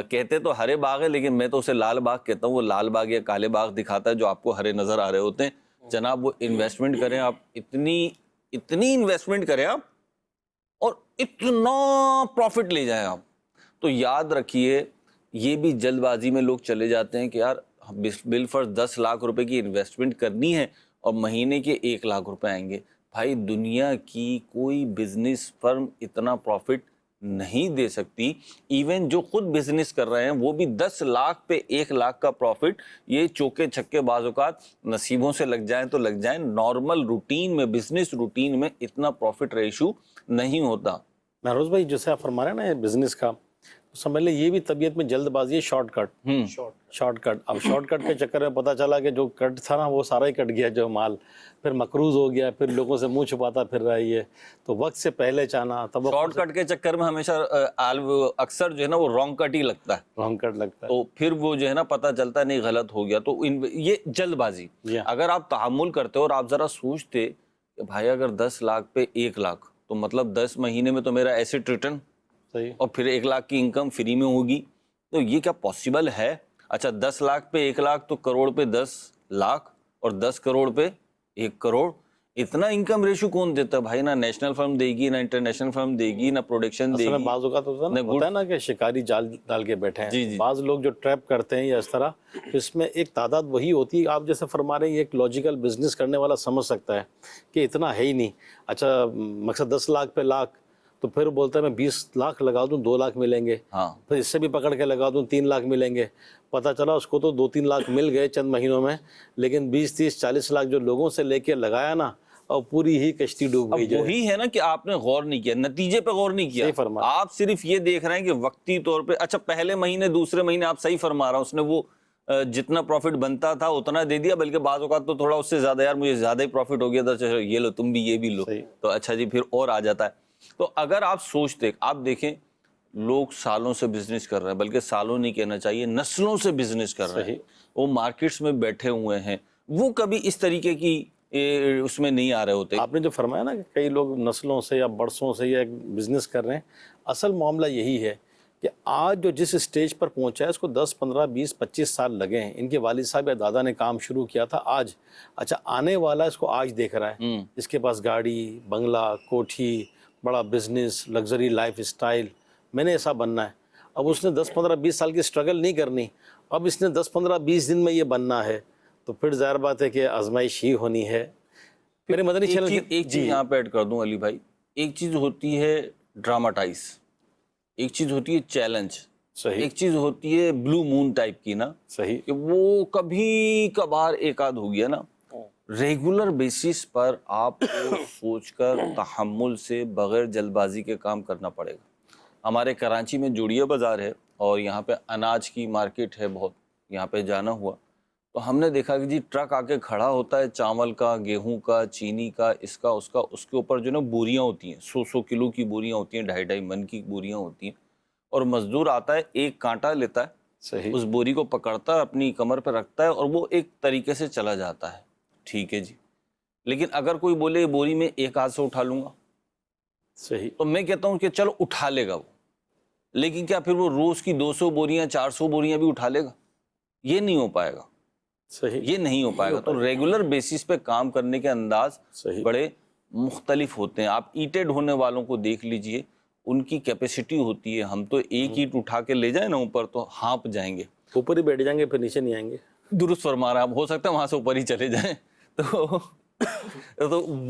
کہتے تو ہرے باغ ہے لیکن میں تو اسے لال باغ کہتا ہوں, وہ لال باغ یا کالے باغ دکھاتا ہے جو آپ کو ہرے نظر آ رہے ہوتے ہیں. جناب وہ انویسٹمنٹ کریں آپ, اتنی انویسٹمنٹ کریں آپ اور اتنا پروفٹ لے جائیں آپ, تو یاد رکھیے یہ بھی جلد بازی میں لوگ چلے جاتے ہیں کہ یار بالفرض 10 لاکھ روپے کی انویسٹمنٹ کرنی ہے اور مہینے کے 1 لاکھ روپے آئیں گے. بھائی دنیا کی کوئی بزنس فرم اتنا پروفٹ نہیں دے سکتی. ایون جو خود بزنس کر رہے ہیں وہ بھی 10 لاکھ پہ 1 لاکھ کا پروفٹ, یہ چوکے چھکے بعض اوقات نصیبوں سے لگ جائیں تو لگ جائیں, نارمل روٹین میں بزنس روٹین میں اتنا پروفٹ ریشو نہیں ہوتا. مہروز بھائی جیسے آپ فرما رہے ہیں نا بزنس کا, تو سمجھ لیں یہ بھی طبیعت میں جلد بازی ہے, شارٹ کٹ. اب شارٹ کٹ کے چکر میں پتہ چلا کہ جو کٹ تھا نا وہ سارا ہی کٹ گیا, جو مال پھر مقروض ہو گیا, پھر لوگوں سے منہ چھپاتا پھر رہا ہے. تو وقت سے پہلے چاہنا, تب شارٹ کٹ کے چکر میں ہمیشہ اکثر جو ہے نا وہ رانگ کٹ ہی لگتا ہے, رانگ کٹ لگتا ہے, تو پھر وہ جو ہے نا پتہ چلتا ہے نہیں غلط ہو گیا. تو یہ جلد بازی. اگر آپ تحمل کرتے اور آپ ذرا سوچتے کہ بھائی اگر 10 لاکھ پہ 1 لاکھ تو مطلب 10 مہینے میں تو میرا ایسٹ ریٹرن, اور پھر 1 لاکھ کی انکم فری میں ہوگی, تو یہ کیا پاسبل ہے؟ اچھا 10 لاکھ پہ 1 لاکھ تو کروڑ پہ 10 لاکھ اور 10 کروڑ پہ 1 کروڑ, اتنا انکم ریشو کون دیتا ہے بھائی؟ نہ نیشنل فرم دے گی, نہ انٹرنیشنل فرم دے گی, نہ پروڈکشن دے گی. بعض اوقات ہوتا ہے نا کہ شکاری جال ڈال کے بیٹھے ہیں, بعض لوگ جو ٹریپ کرتے ہیں یا اس طرح, تو اس میں ایک تعداد وہی ہوتی ہے. آپ جیسے فرما رہے ہیں ایک لاجیکل بزنس کرنے والا سمجھ سکتا ہے کہ اتنا ہے ہی نہیں. اچھا مقصد 10 لاکھ پہ لاکھ, تو پھر بولتا ہے میں 20 لاکھ لگا دوں 2 لاکھ ملیں گے, پھر اس سے بھی پکڑ کے لگا دوں 3 لاکھ ملیں گے. پتہ چلا اس کو تو 2-3 لاکھ مل گئے چند مہینوں میں, لیکن 20-30-40 لاکھ جو لوگوں سے لے کے لگایا نا, اور پوری ہی کشتی ڈوب گئی. وہی ہے نا کہ آپ نے غور نہیں کیا, نتیجے پہ غور نہیں کیا, آپ صرف یہ دیکھ رہے ہیں کہ وقتی طور پہ. اچھا پہلے مہینے دوسرے مہینے آپ صحیح فرما رہا ہوں, اس نے وہ جتنا پروفٹ بنتا تھا اتنا دے دیا, بلکہ بعض اوقات تو تھوڑا اس سے زیادہ, یار مجھے زیادہ ہی پروفٹ ہو گیا تھا, یہ لو تم بھی یہ بھی لو, تو اچھا جی پھر اور آ جاتا ہے. تو اگر آپ سوچتے, آپ دیکھیں لوگ سالوں سے بزنس کر رہے ہیں, بلکہ سالوں نہیں کہنا چاہیے, نسلوں سے بزنس کر رہے ہیں, وہ مارکیٹس میں بیٹھے ہوئے ہیں, وہ کبھی اس طریقے کی اس میں نہیں آ رہے ہوتے. آپ نے جو فرمایا نا کہ کئی لوگ نسلوں سے یا برسوں سے یا بزنس کر رہے ہیں, اصل معاملہ یہی ہے کہ آج جو جس اسٹیج پر پہنچا ہے اس کو 10 15 20 25 سال لگے ہیں. ان کے والد صاحب یا دادا نے کام شروع کیا تھا آج, اچھا آنے والا اس کو آج دیکھ رہا ہے, اس کے پاس گاڑی, بنگلہ, کوٹھی, بڑا بزنس, لگژری لائف اسٹائل, میں نے ایسا بننا ہے. اب اس نے 10 15 20 سال کی سٹرگل نہیں کرنی, اب اس نے 10 15 20 دن میں یہ بننا ہے, تو پھر ظاہر بات ہے کہ آزمائش ہی ہونی ہے. میرے مدنی چینل ایک چیز یہاں پہ ایڈ کر دوں علی بھائی, ایک چیز ہوتی ہے ڈراماٹائز, ایک چیز ہوتی ہے چیلنج, ایک چیز ہوتی ہے بلو مون ٹائپ کی نا, صحیح, کہ وہ کبھی کبھار ایک آدھ ہو گیا نا. ریگولر بیسس پر آپ کو سوچ کر تحمل سے بغیر جلد بازی کے کام کرنا پڑے گا. ہمارے کراچی میں جوڑیہ بازار ہے اور یہاں پہ اناج کی مارکیٹ ہے بہت, یہاں پہ جانا ہوا تو ہم نے دیکھا کہ جی ٹرک آ کے کھڑا ہوتا ہے چاول کا, گیہوں کا, چینی کا, اس کا اس کا, اس کے اوپر جو نا بوریاں ہوتی ہیں, 100 کلو کی بوریاں ہوتی ہیں, 2.5 من کی بوریاں ہوتی ہیں, اور مزدور آتا ہے, ایک کانٹا لیتا ہے, صحیح. اس بوری کو پکڑتا ہے، اپنی کمر پہ رکھتا ہے اور وہ ایک طریقے سے چلا جاتا ہے. ٹھیک ہے جی. لیکن اگر کوئی بولے بوری میں ایک ہاتھ سے اٹھا لوں گا، صحیح. تو میں کہتا ہوں کہ چلو اٹھا لے گا وہ، لیکن کیا پھر وہ روز کی 200 بوریاں 400 بوریاں بھی اٹھا لے گا؟ یہ نہیں ہو پائے گا. صحیح. یہ نہیں ہو پائے گا. تو ریگولر بیسس پہ کام کرنے کے انداز صحیح. بڑے مختلف ہوتے ہیں. آپ اینٹیں ڈھونے والوں کو دیکھ لیجئے، ان کی کیپیسٹی ہوتی ہے. ہم تو ایک اینٹ اٹھا کے لے جائیں نا اوپر تو ہانپ جائیں گے، اوپر ہی بیٹھ جائیں گے، پھر نیچے نہیں آئیں گے. درست فرما رہا ہے. ہو سکتا ہے وہاں سے اوپر ہی چلے جائیں. تو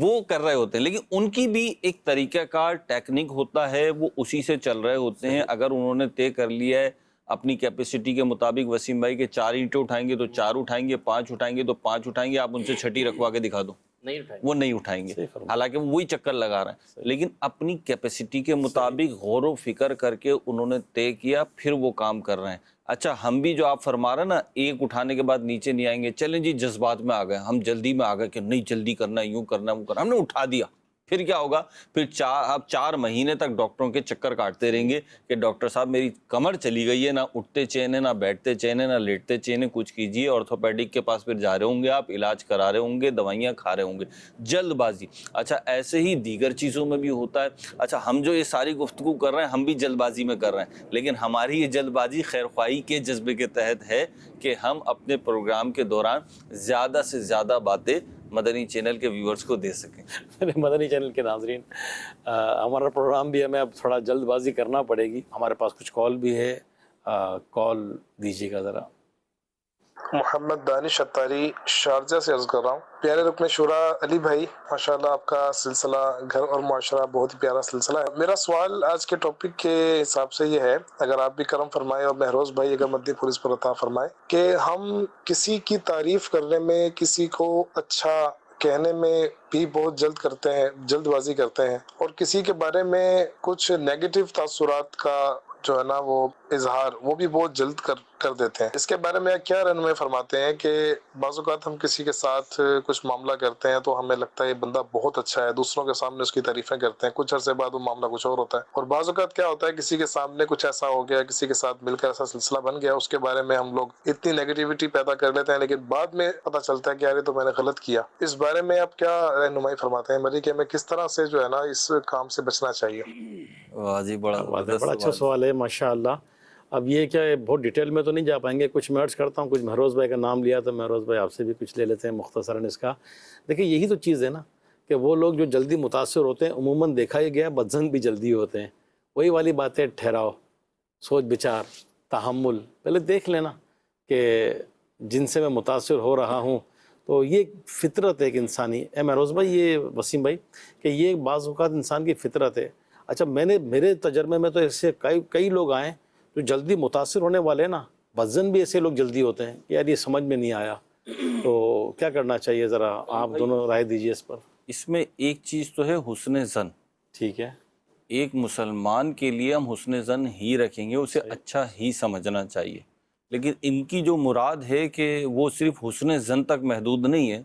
وہ کر رہے ہوتے ہیں، لیکن ان کی بھی ایک طریقہ کار ٹیکنیک ہوتا ہے، وہ اسی سے چل رہے ہوتے ہیں. اگر انہوں نے طے کر لیا ہے اپنی کیپیسٹی کے مطابق وسیم بھائی کہ 4 اینٹیں اٹھائیں گے تو 4 اٹھائیں گے، 5 اٹھائیں گے تو 5 اٹھائیں گے، آپ ان سے چھٹی رکھوا کے دکھا دو، نہیں اٹھائیں وہ نہیں اٹھائیں گے. صحیح فرمایا. حالانکہ وہ وہی چکر لگا رہے ہیں، لیکن اپنی کیپیسٹی کے مطابق غور و فکر کر کے انہوں نے طے کیا، پھر وہ کام کر رہے ہیں. اچھا ہم بھی جو آپ فرما رہے ہیں نا، ایک اٹھانے کے بعد نیچے نہیں آئیں گے، چلیں جی جذبات میں آ گئے، ہم جلدی میں آ گئے کہ نہیں جلدی کرنا ہے، یوں کرنا ہے، وہ کرنا ہے، ہم نے اٹھا دیا. پھر کیا ہوگا؟ پھر آپ 4 مہینے تک ڈاکٹروں کے چکر کاٹتے رہیں گے کہ ڈاکٹر صاحب میری کمر چلی گئی ہے، نہ اٹھتے چین ہے، نہ بیٹھتے چین ہے، نہ لیٹتے چین ہے، کچھ کیجیے. آرتھوپیڈک کے پاس پھر جا رہے ہوں گے آپ، علاج کرا رہے ہوں گے، دوائیاں کھا رہے ہوں گے. جلد بازی. اچھا ایسے ہی دیگر چیزوں میں بھی ہوتا ہے. اچھا ہم جو یہ ساری گفتگو کر رہے ہیں ہم بھی جلد بازی میں کر رہے ہیں، لیکن ہماری یہ جلد بازی خیر خواہی کے جذبے کے تحت ہے کہ ہم اپنے پروگرام کے دوران زیادہ سے زیادہ باتیں مدنی چینل کے ویورز کو دے سکیں. مدنی چینل کے ناظرین، ہمارا پروگرام بھی ہمیں اب تھوڑا جلد بازی کرنا پڑے گی. ہمارے پاس کچھ کال بھی ہے، کال دیجیے گا ذرا. محمد دانش اتاری شارجہ سے عرض کر رہا ہوں. پیارے رکن شورا علی بھائی، ماشاءاللہ آپ کا سلسلہ گھر اور معاشرہ بہت ہی پیارا سلسلہ ہے. میرا سوال آج کے ٹاپک کے حساب سے یہ ہے، اگر آپ بھی کرم فرمائے اور مہروز بھای اگر مدی پولیس پر عطا فرمائے، کہ ہم کسی کی تعریف کرنے میں، کسی کو اچھا کہنے میں بھی بہت جلد کرتے ہیں، جلد بازی کرتے ہیں، اور کسی کے بارے میں کچھ نیگیٹو تاثرات کا جو ہے نا وہ اظہار وہ بھی بہت جلد کر دیتے ہیں. اس کے بارے میں کیا رہنمائی فرماتے ہیں کہ بعض اوقات ہم کسی کے ساتھ کچھ معاملہ کرتے ہیں تو ہمیں لگتا ہے یہ بندہ بہت اچھا ہے، دوسروں کے سامنے اس کی تعریفیں کرتے ہیں، کچھ عرصے بعد وہ معاملہ کچھ اور ہوتا ہے. اور بعض اوقات کیا ہوتا ہے کسی کے سامنے کچھ ایسا ہو گیا، کسی کے ساتھ مل کر ایسا سلسلہ بن گیا، اس کے بارے میں ہم لوگ اتنی نیگیٹیوٹی پیدا کر لیتے ہیں، لیکن بعد میں پتہ چلتا ہے کہ یار یہ تو میں نے غلط کیا. اس بارے میں آپ کیا رہنمائی فرماتے ہیں میری، کہ ہمیں کس طرح سے جو ہے نا اس کام سے بچنا چاہیے؟ واہ جی، بڑا بڑا اچھا سوال ہے ماشاء اللہ. اب یہ کیا ہے، بہت ڈیٹیل میں تو نہیں جا پائیں گے، کچھ میں عرض کرتا ہوں. کچھ مہروز بھائی کا نام لیا تو مہروز بھائی آپ سے بھی کچھ لے لیتے ہیں مختصراً اس کا. دیکھیں یہی تو چیز ہے نا کہ وہ لوگ جو جلدی متاثر ہوتے ہیں، عموماً دیکھا ہی گیا بدظن بھی جلدی ہوتے ہیں. وہی والی باتیں، ٹھہراؤ، سوچ بچار، تحمل، پہلے دیکھ لینا کہ جن سے میں متاثر ہو رہا ہوں. تو یہ فطرت ہے ایک انسانی. مہروز بھائی، یہ وسیم بھائی، کہ یہ بعض اوقات انسان کی فطرت ہے. اچھا میرے تجربے میں تو ایسے کئی لوگ آئے جو جلدی متاثر ہونے والے نا، بدظن بھی ایسے لوگ جلدی ہوتے ہیں کہ یار یہ سمجھ میں نہیں آیا. تو کیا کرنا چاہیے، ذرا آپ دونوں رائے دیجیے اس پر. اس میں ایک چیز تو ہے حسن ظن. ٹھیک ہے. ایک مسلمان کے لیے ہم حسن ظن ہی رکھیں گے، اسے اچھا ہی سمجھنا چاہیے. لیکن ان کی جو مراد ہے کہ وہ صرف حسن ظن تک محدود نہیں ہے،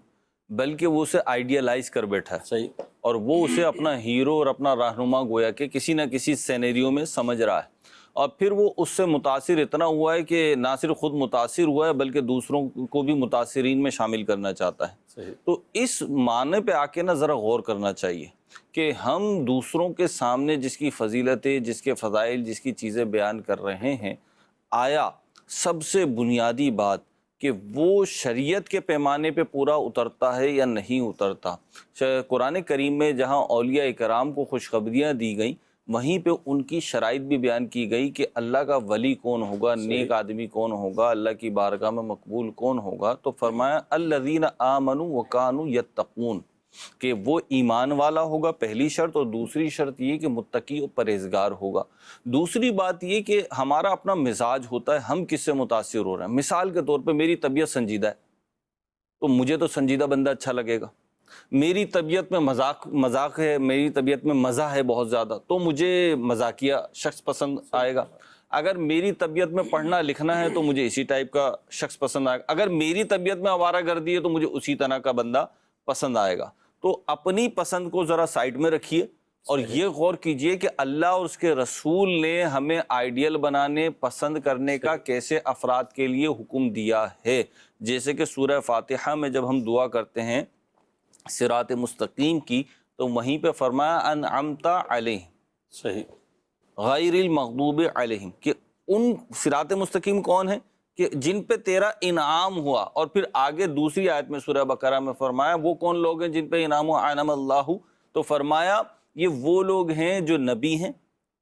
بلکہ وہ اسے آئیڈیلائز کر بیٹھا ہے. صحیح. اور وہ اسے اپنا ہیرو اور اپنا رہنما گویا کہ کسی نہ کسی سینیریو میں سمجھ رہا ہے. اور پھر وہ اس سے متاثر اتنا ہوا ہے کہ نہ صرف خود متاثر ہوا ہے بلکہ دوسروں کو بھی متاثرین میں شامل کرنا چاہتا ہے. صحیح. تو اس معنی پہ آ کے نا ذرا غور کرنا چاہیے کہ ہم دوسروں کے سامنے جس کی فضیلتیں، جس کے فضائل، جس کی چیزیں بیان کر رہے ہیں، آیا سب سے بنیادی بات کہ وہ شریعت کے پیمانے پہ پورا اترتا ہے یا نہیں اترتا. قرآن کریم میں جہاں اولیاء کرام کو خوشخبریاں دی گئیں، وہیں پہ ان کی شرائط بھی بیان کی گئی کہ اللہ کا ولی کون ہوگا، نیک آدمی کون ہوگا، اللہ کی بارگاہ میں مقبول کون ہوگا. تو فرمایا الذین آمنوا وکانوا یتقون، کہ وہ ایمان والا ہوگا، پہلی شرط. اور دوسری شرط یہ کہ متقی و پرہیزگار ہوگا. دوسری بات یہ کہ ہمارا اپنا مزاج ہوتا ہے، ہم کس سے متاثر ہو رہے ہیں. مثال کے طور پہ میری طبیعت سنجیدہ ہے تو مجھے تو سنجیدہ بندہ اچھا لگے گا. میری طبیعت میں مذاق ہے، میری طبیعت میں مزہ ہے بہت زیادہ، تو مجھے مذاقیہ شخص پسند آئے گا. اگر میری طبیعت میں پڑھنا لکھنا ہے تو مجھے اسی ٹائپ کا شخص پسند آئے گا. اگر میری طبیعت میں آوارہ گردی ہے تو مجھے اسی طرح کا بندہ پسند آئے گا. تو اپنی پسند کو ذرا سائڈ میں رکھیے اور یہ غور کیجئے کہ اللہ اور اس کے رسول نے ہمیں آئیڈیل بنانے، پسند کرنے کا کیسے افراد کے لیے حکم دیا ہے. جیسے کہ سورہ فاتحہ میں جب ہم دعا کرتے ہیں صراط مستقیم کی، تو وہیں پہ فرمایا انعمت علیہم، صحیح، غیر المغضوب علیہم، کہ ان صراط مستقیم کون ہیں کہ جن پہ تیرا انعام ہوا. اور پھر آگے دوسری آیت میں سورہ بقرہ میں فرمایا وہ کون لوگ ہیں جن پہ انعام ہوا، انعم اللہ، تو فرمایا یہ وہ لوگ ہیں جو نبی ہیں،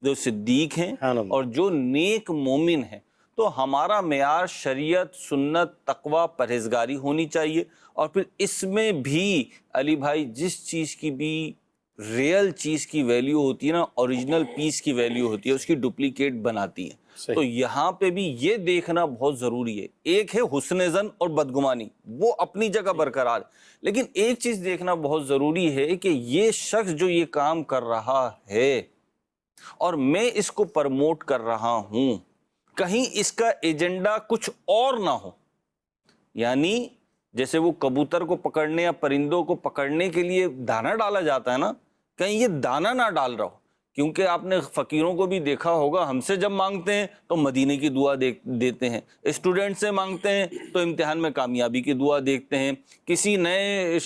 جو صدیق ہیں، اور جو نیک مومن ہیں. تو ہمارا معیار شریعت، سنت، تقوی، پرہیزگاری ہونی چاہیے. اور پھر اس میں بھی علی بھائی جس چیز کی بھی ریئل چیز کی ویلیو ہوتی ہے نا، اوریجنل پیس کی ویلیو ہوتی ہے، اس کی ڈپلیکیٹ بناتی ہیں. تو یہاں پہ بھی یہ دیکھنا بہت ضروری ہے. ایک ہے حسن ظن اور بدگمانی، وہ اپنی جگہ برقرار ہے، لیکن ایک چیز دیکھنا بہت ضروری ہے کہ یہ شخص جو یہ کام کر رہا ہے اور میں اس کو پرموٹ کر رہا ہوں، کہیں اس کا ایجنڈا کچھ اور نہ ہو. یعنی جیسے وہ کبوتر کو پکڑنے یا پرندوں کو پکڑنے کے لیے دانہ ڈالا جاتا ہے نا، کہیں یہ دانہ نہ ڈال رہا ہو. کیونکہ آپ نے فقیروں کو بھی دیکھا ہوگا، ہم سے جب مانگتے ہیں تو مدینے کی دعا دیتے ہیں، اسٹوڈنٹ سے مانگتے ہیں تو امتحان میں کامیابی کی دعا دیکھتے ہیں، کسی نئے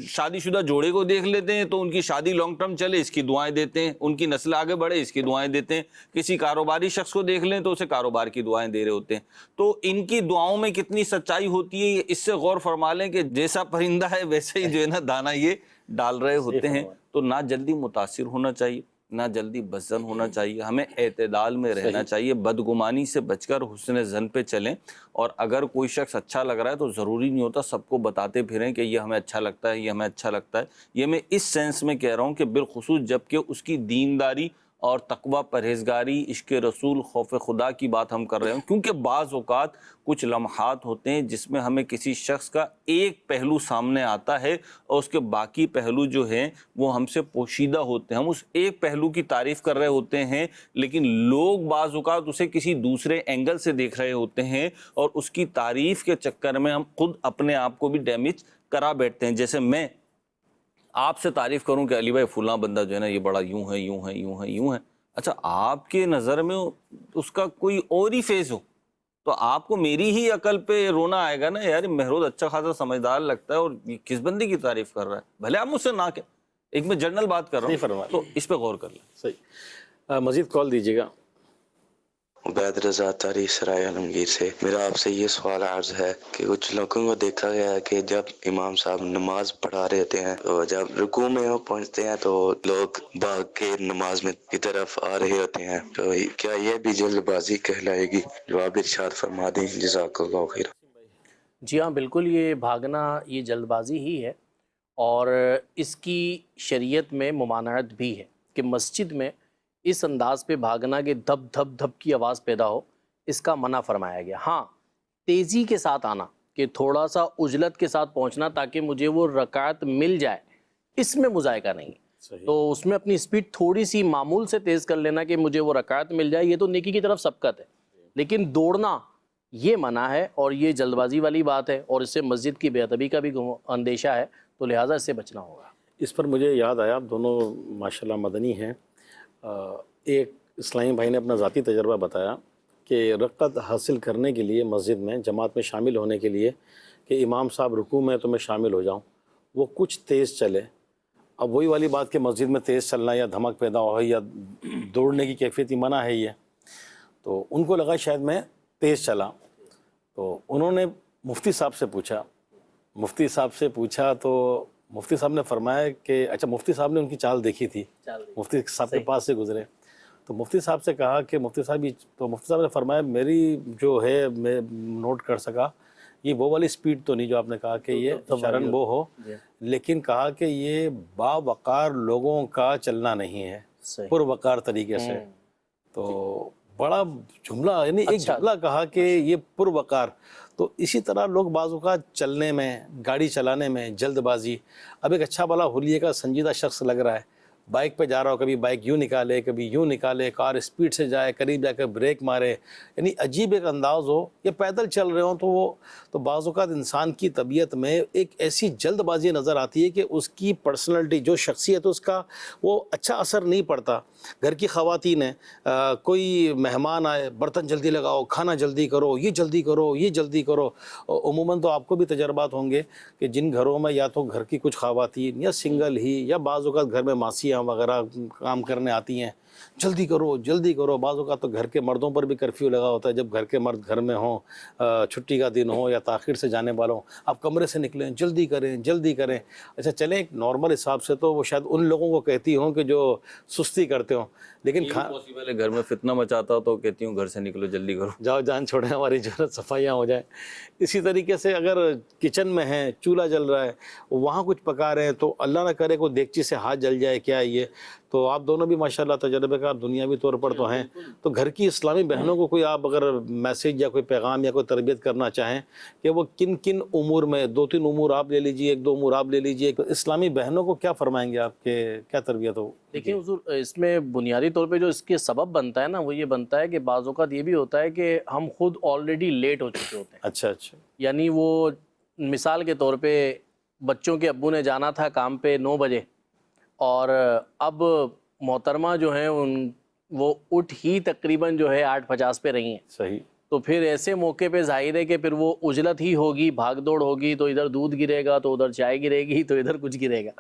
شادی شدہ جوڑے کو دیکھ لیتے ہیں تو ان کی شادی لانگ ٹرم چلے اس کی دعائیں دیتے ہیں، ان کی نسل آگے بڑھے اس کی دعائیں دیتے ہیں. کسی کاروباری شخص کو دیکھ لیں تو اسے کاروبار کی دعائیں دے رہے ہوتے ہیں. تو ان کی دعاؤں میں کتنی سچائی ہوتی ہے اس سے غور فرما لیں کہ جیسا پرندہ ہے ویسے ہی جو ہے نا دانہ یہ ڈال رہے ہوتے ہیں. تو نہ جلدی متاثر ہونا چاہیے، نہ جلدی بزن ہونا چاہیے، ہمیں اعتدال میں رہنا چاہیے، بدگمانی سے بچ کر حسن ظن پہ چلیں. اور اگر کوئی شخص اچھا لگ رہا ہے تو ضروری نہیں ہوتا سب کو بتاتے پھریں کہ یہ ہمیں اچھا لگتا ہے، یہ ہمیں اچھا لگتا ہے. یہ میں اس سینس میں کہہ رہا ہوں کہ بالخصوص جب کہ اس کی دینداری اور تقوی، پرہیزگاری، عشق رسول، خوف خدا کی بات ہم کر رہے ہیں. کیونکہ بعض اوقات کچھ لمحات ہوتے ہیں جس میں ہمیں کسی شخص کا ایک پہلو سامنے آتا ہے اور اس کے باقی پہلو جو ہیں وہ ہم سے پوشیدہ ہوتے ہیں. ہم اس ایک پہلو کی تعریف کر رہے ہوتے ہیں لیکن لوگ بعض اوقات اسے کسی دوسرے اینگل سے دیکھ رہے ہوتے ہیں اور اس کی تعریف کے چکر میں ہم خود اپنے آپ کو بھی ڈیمیج کرا بیٹھتے ہیں. جیسے میں آپ سے تعریف کروں کہ علی بھائی فلاں بندہ جو ہے نا یہ بڑا یوں ہے، یوں ہے، یوں ہے، یوں ہے. اچھا آپ کے نظر میں اس کا کوئی اور ہی فیز ہو تو آپ کو میری ہی عقل پہ رونا آئے گا نا، یار مہرود اچھا خاصا سمجھدار لگتا ہے اور یہ کس بندے کی تعریف کر رہا ہے، بھلے آپ مجھ سے نہ کہ ایک میں جنرل بات کر رہا ہوں. تو اس پہ غور کر لیں. صحیح. مزید کال دیجیے گا. عبید رضا تاری سرائے عالمگیر سے. میرا آپ سے یہ سوال عرض ہے کہ کچھ لوگوں کو دیکھا گیا ہے کہ جب امام صاحب نماز پڑھا رہے ہوتے ہیں تو جب رکوع میں وہ پہنچتے ہیں تو لوگ بھاگ کے نماز میں کی طرف آ رہے ہوتے ہیں، تو کیا یہ بھی جلد بازی کہلائے گی؟ جواب ارشاد فرما دیں، جزاک اللہ خیر. جی ہاں بالکل، یہ بھاگنا یہ جلد بازی ہی ہے، اور اس کی شریعت میں ممانعت بھی ہے کہ مسجد میں اس انداز پہ بھاگنا کہ دھب دھب دھب کی آواز پیدا ہو، اس کا منع فرمایا گیا. ہاں تیزی کے ساتھ آنا، کہ تھوڑا سا عجلت کے ساتھ پہنچنا تاکہ مجھے وہ رکعت مل جائے، اس میں مذائقہ نہیں. تو اس میں اپنی سپیڈ تھوڑی سی معمول سے تیز کر لینا کہ مجھے وہ رکعت مل جائے، یہ تو نیکی کی طرف سبقت ہے. لیکن دوڑنا یہ منع ہے اور یہ جلد بازی والی بات ہے، اور اس سے مسجد کی بے ادبی کا بھی اندیشہ ہے، تو لہٰذا اس سے بچنا ہوگا. اس پر مجھے یاد آیا، آپ دونوں ماشاءاللہ مدنی ہیں. ایک اسلامی بھائی نے اپنا ذاتی تجربہ بتایا کہ رکعت حاصل کرنے کے لیے مسجد میں جماعت میں شامل ہونے کے لیے کہ امام صاحب رکوع میں تو میں شامل ہو جاؤں، وہ کچھ تیز چلے. اب وہی والی بات کہ مسجد میں تیز چلنا یا دھمک پیدا ہو یا دوڑنے کی کیفیت منع ہے یہ، تو ان کو لگا شاید میں تیز چلا. تو انہوں نے مفتی صاحب سے پوچھا تو مفتی صاحب نے فرمایا کہ اچھا، مفتی صاحب نے ان کی چال دیکھی تھی، مفتی صاحب کے پاس سے گزرے تو مفتی صاحب سے کہا کہ مفتی صاحب نے فرمایا میری جو ہے میں نوٹ کر سکا یہ وہ والی سپیڈ تو نہیں جو آپ نے کہا کہ یہ شرن وہ ہو، لیکن کہا کہ یہ باوقار لوگوں کا چلنا نہیں ہے، پروقار طریقے سے. تو بڑا جملہ، یعنی ایک جملہ کہا کہ یہ پروقار. تو اسی طرح لوگ بعض اوقات چلنے میں، گاڑی چلانے میں جلد بازی. اب ایک اچھا بھلا حلیے کا سنجیدہ شخص لگ رہا ہے، بائک پہ جا رہا ہو کبھی بائک یوں نکالے کبھی یوں نکالے, کار اسپیڈ سے جائے قریب جا کر بریک مارے, یعنی عجیب ایک انداز ہو, یا پیدل چل رہے ہوں تو بعض اوقات انسان کی طبیعت میں ایک ایسی جلد بازی نظر آتی ہے کہ اس کی پرسنالٹی جو شخصیت ہے اس کا وہ اچھا اثر نہیں پڑتا. گھر کی خواتین ہیں, کوئی مہمان آئے, برتن جلدی لگاؤ, کھانا جلدی کرو, یہ جلدی کرو, یہ جلدی کرو. عموماً تو آپ کو بھی تجربات ہوں گے کہ جن گھروں میں یا تو گھر کی کچھ خواتین یا سنگل ہی یا بعض اوقات گھر میں ماسیاں وغیرہ کام کرنے آتی ہیں, جلدی کرو جلدی کرو. بعض اوقات تو گھر کے مردوں پر بھی کرفیو لگا ہوتا ہے, جب گھر کے مرد گھر میں ہوں, چھٹی کا دن ہو یا تاخیر سے جانے والا ہوں, آپ کمرے سے نکلیں جلدی کریں جلدی کریں. اچھا چلیں ایک نارمل حساب سے تو وہ شاید ان لوگوں کو کہتی ہوں کہ جو سستی کرتے ہوں, لیکن پاسبل ہے گھر میں فتنہ مچاتا ہو تو کہتی ہوں گھر سے نکلو جلدی کرو, جاؤ جان چھوڑیں ہماری جو ہے صفائیاں ہو جائیں. اسی طریقے سے اگر کچن میں ہیں, چولہا جل رہا ہے, وہاں کچھ پکا رہے ہیں تو اللہ نہ کرے کوئی دیگچی سے ہاتھ جل جائے, کیا یہ تو آپ دونوں بھی ماشاءاللہ تجربے کار دنیاوی طور پر تو ہیں. تو گھر کی اسلامی بہنوں کو کوئی آپ اگر میسیج یا کوئی پیغام یا کوئی تربیت کرنا چاہیں کہ وہ کن کن امور میں, 2-3 امور آپ لے لیجئے, 1-2 امور آپ لے لیجئے, اسلامی بہنوں کو کیا فرمائیں گے آپ کے, کیا تربیت ہو؟ دیکھیں حضور, اس میں بنیادی طور پہ جو اس کے سبب بنتا ہے نا وہ یہ بنتا ہے کہ بعض اوقات یہ بھی ہوتا ہے کہ ہم خود آلریڈی لیٹ ہو چکے ہوتے ہیں. اچھا اچھا, یعنی وہ مثال کے طور پہ بچوں کے ابو نے جانا تھا کام پہ 9 بجے, اور اب محترمہ جو ہیں وہ اٹھ ہی تقریباً جو ہے 8:50 پہ رہی ہیں. صحیح. تو پھر ایسے موقع پہ ظاہر ہے کہ پھر وہ عجلت ہی ہوگی, بھاگ دوڑ ہوگی, تو ادھر دودھ گرے گا تو ادھر چائے گرے گی تو ادھر کچھ گرے گا.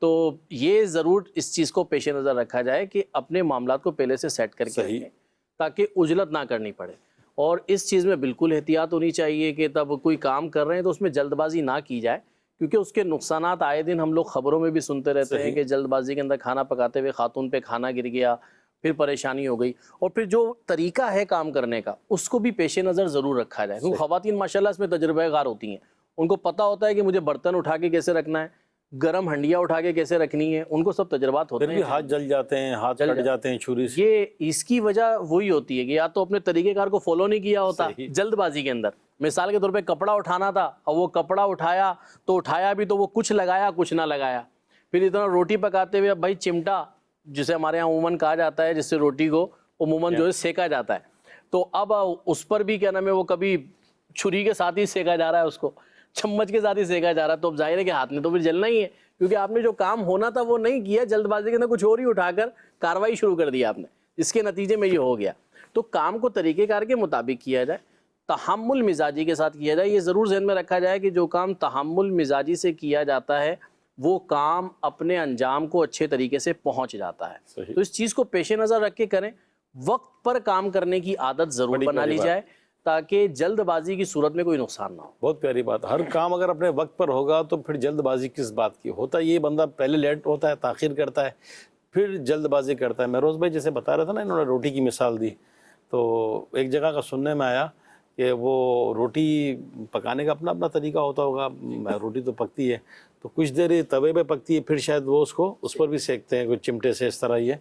تو یہ ضرور اس چیز کو پیش نظر رکھا جائے کہ اپنے معاملات کو پہلے سے سیٹ کر کے رکھیں تاکہ عجلت نہ کرنی پڑے. اور اس چیز میں بالکل احتیاط ہونی چاہیے کہ تب کوئی کام کر رہے ہیں تو اس میں جلد بازی نہ کی جائے, کیونکہ اس کے نقصانات آئے دن ہم لوگ خبروں میں بھی سنتے رہتے ہیں کہ جلد بازی کے اندر کھانا پکاتے ہوئے خاتون پہ کھانا گر گیا, پھر پریشانی ہو گئی. اور پھر جو طریقہ ہے کام کرنے کا اس کو بھی پیش نظر ضرور رکھا جائے, کیونکہ خواتین ماشاءاللہ اس میں تجربہ کار ہوتی ہیں, ان کو پتہ ہوتا ہے کہ مجھے برتن اٹھا کے کیسے رکھنا ہے, گرم ہنڈیاں اٹھا کے کیسے رکھنی ہے, ان کو سب تجربات ہوتے پھر ہیں. بھی ہاتھ جل جاتے ہیں, ہاتھ کٹ جاتے ہیں چھری سے. یہ اس کی وجہ وہی ہوتی ہے کہ یا تو اپنے طریقہ کار کو فالو نہیں کیا ہوتا جلد بازی کے اندر. مثال کے طور پہ کپڑا اٹھانا تھا اور وہ کپڑا اٹھایا تو اٹھایا بھی تو وہ کچھ لگایا کچھ نہ لگایا. پھر اتنا روٹی پکاتے ہوئے اب بھائی چمٹا جسے ہمارے یہاں عموماً کہا جاتا ہے, جس سے روٹی کو عموماً جو ہے سیکا جاتا ہے, تو اب اس پر بھی کیا نام ہے وہ کبھی چھری کے ساتھ ہی سیکا جا رہا ہے, اس کو چمچ کے ساتھ ہی سیکا جا رہا ہے. تو اب ظاہر ہے کہ ہاتھ میں تو پھر جلنا ہی ہے, کیونکہ آپ نے جو کام ہونا تھا وہ نہیں کیا, جلد بازی کے اندر کچھ اور ہی اٹھا کر کاروائی شروع کر دی آپ نے, جس کے نتیجے میں یہ ہو گیا. تو کام کو طریقہ کار کے مطابق کیا جائے, تحمل مزاجی کے ساتھ کیا جائے. یہ ضرور ذہن میں رکھا جائے کہ جو کام تحمل مزاجی سے کیا جاتا ہے وہ کام اپنے انجام کو اچھے طریقے سے پہنچ جاتا ہے. تو اس چیز کو پیش نظر رکھ کے کریں. وقت پر کام کرنے کی عادت ضرور بنا لی جائے تاکہ جلد بازی کی صورت میں کوئی نقصان نہ ہو. بہت پیاری بات. ہر کام اگر اپنے وقت پر ہوگا تو پھر جلد بازی کس بات کی ہوتا ہے. یہ بندہ پہلے لیٹ ہوتا ہے, تاخیر کرتا ہے, پھر جلد بازی کرتا ہے. مہروز بھائی جیسے بتا رہا تھا نا, انہوں نے روٹی کی مثال دی, تو ایک جگہ کا سننے میں آیا کہ وہ روٹی پکانے کا اپنا اپنا طریقہ ہوتا ہوگا. روٹی تو پکتی ہے تو کچھ دیر توے پہ پکتی ہے, پھر شاید وہ اس کو اس پر بھی سیکتے ہیں کوئی چمٹے سے اس طرح. یہ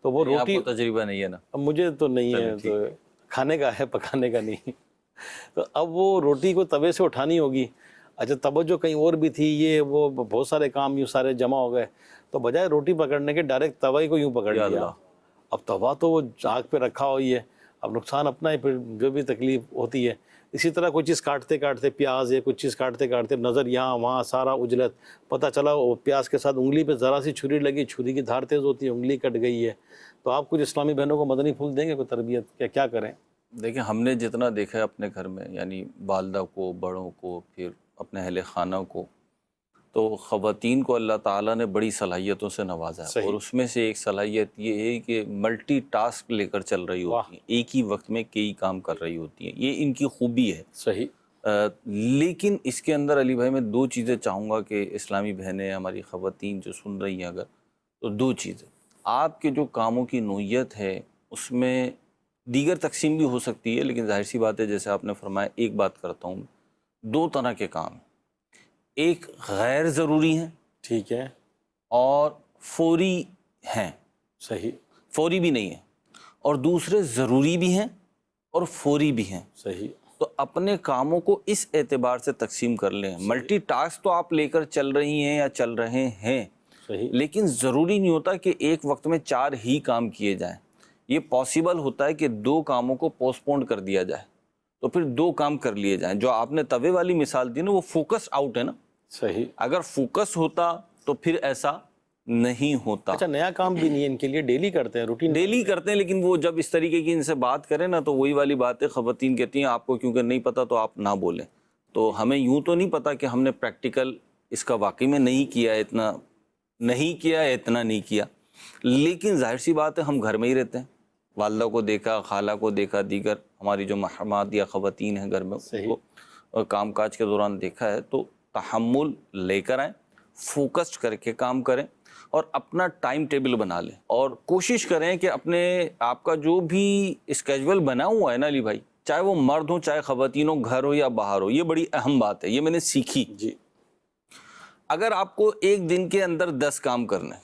تو وہ روٹی تجربہ نہیں ہے نا, مجھے تو نہیں ہے, تو کھانے کا ہے, پکانے کا نہیں. تو اب وہ روٹی کو توے سے اٹھانی ہوگی. اچھا توجہ کہیں اور بھی تھی, یہ وہ بہت سارے کام یوں سارے جمع ہو گئے, تو بجائے روٹی پکڑنے کے ڈائریکٹ توے کو یوں پکڑ لیا. اب توا تو وہ آگ پہ رکھا ہوئی ہے, اب نقصان اپنا ہے, پھر جو بھی تکلیف ہوتی ہے. اسی طرح کوئی چیز کاٹتے کاٹتے پیاز یا کچھ چیز کاٹتے کاٹتے نظر یہاں وہاں سارا اجلت, پتہ چلا وہ پیاز کے ساتھ انگلی پہ ذرا سی چھری لگی, چھری کی دھار تیز ہوتی ہے, انگلی کٹ گئی ہے. تو آپ کچھ اسلامی بہنوں کو مدنی پھول دیں گے کوئی تربیت, کیا کریں؟ دیکھیں ہم نے جتنا دیکھا ہے اپنے گھر میں, یعنی والدہ کو, بڑوں کو, پھر اپنے اہل خانہ کو, تو خواتین کو اللہ تعالیٰ نے بڑی صلاحیتوں سے نوازا ہے. اور اس میں سے ایک صلاحیت یہ ہے کہ ملٹی ٹاسک لے کر چل رہی ہوتی ہیں, ایک ہی وقت میں کئی کام کر رہی ہوتی ہیں. یہ ان کی خوبی ہے. صحیح. لیکن اس کے اندر علی بھائی میں 2 چیزیں چاہوں گا کہ اسلامی بہنیں, ہماری خواتین جو سن رہی ہیں اگر, تو 2 چیزیں. آپ کے جو کاموں کی نوعیت ہے اس میں دیگر تقسیم بھی ہو سکتی ہے, لیکن ظاہر سی بات ہے جیسے آپ نے فرمایا, ایک بات کرتا ہوں, 2 طرح کے کام ہیں. ایک غیر ضروری ہیں, ٹھیک ہے, اور فوری ہیں. صحیح. فوری بھی نہیں ہیں. اور دوسرے ضروری بھی ہیں اور فوری بھی ہیں. صحیح. تو اپنے کاموں کو اس اعتبار سے تقسیم کر لیں. ملٹی ٹاسک تو آپ لے کر چل رہی ہیں یا چل رہے ہیں, صحیح. لیکن ضروری نہیں ہوتا کہ ایک وقت میں 4 ہی کام کیے جائیں. یہ پاسبل ہوتا ہے کہ 2 کاموں کو پوسٹ پون کر دیا جائے تو پھر 2 کام کر لیے جائیں. جو آپ نے توے والی مثال دی نا وہ فوکس آؤٹ ہے نا. صحیح. اگر فوکس ہوتا تو پھر ایسا نہیں ہوتا. اچھا نیا کام بھی نہیں ہے ان کے لیے, ڈیلی کرتے ہیں, روٹین ڈیلی کرتے ہیں, لیکن وہ جب اس طریقے کی ان سے بات کریں نا تو وہی والی بات ہے, خواتین کہتی ہیں آپ کو کیونکہ نہیں پتا تو آپ نہ بولیں. تو ہمیں یوں تو نہیں پتا کہ ہم نے پریکٹیکل اس کا واقعی میں نہیں کیا, اتنا نہیں کیا, لیکن ظاہر سی بات ہے ہم گھر میں ہی رہتے ہیں. والدہ کو دیکھا, خالہ کو دیکھا, دیگر ہماری جو محرمات یا خواتین ہیں گھر میں ان کو کام کاج کے دوران دیکھا ہے. تو تحمل لے کر آئیں, فوکسڈ کر کے کام کریں اور اپنا ٹائم ٹیبل بنا لیں, اور کوشش کریں کہ آپ کا جو بھی اسکیجول بنا ہوا ہے نا علی بھائی, چاہے وہ مرد ہو چاہے خواتین ہو, گھر ہو یا باہر ہو, یہ بڑی اہم بات ہے, یہ میں نے سیکھی. جی. اگر آپ کو ایک دن کے اندر 10 کام کرنے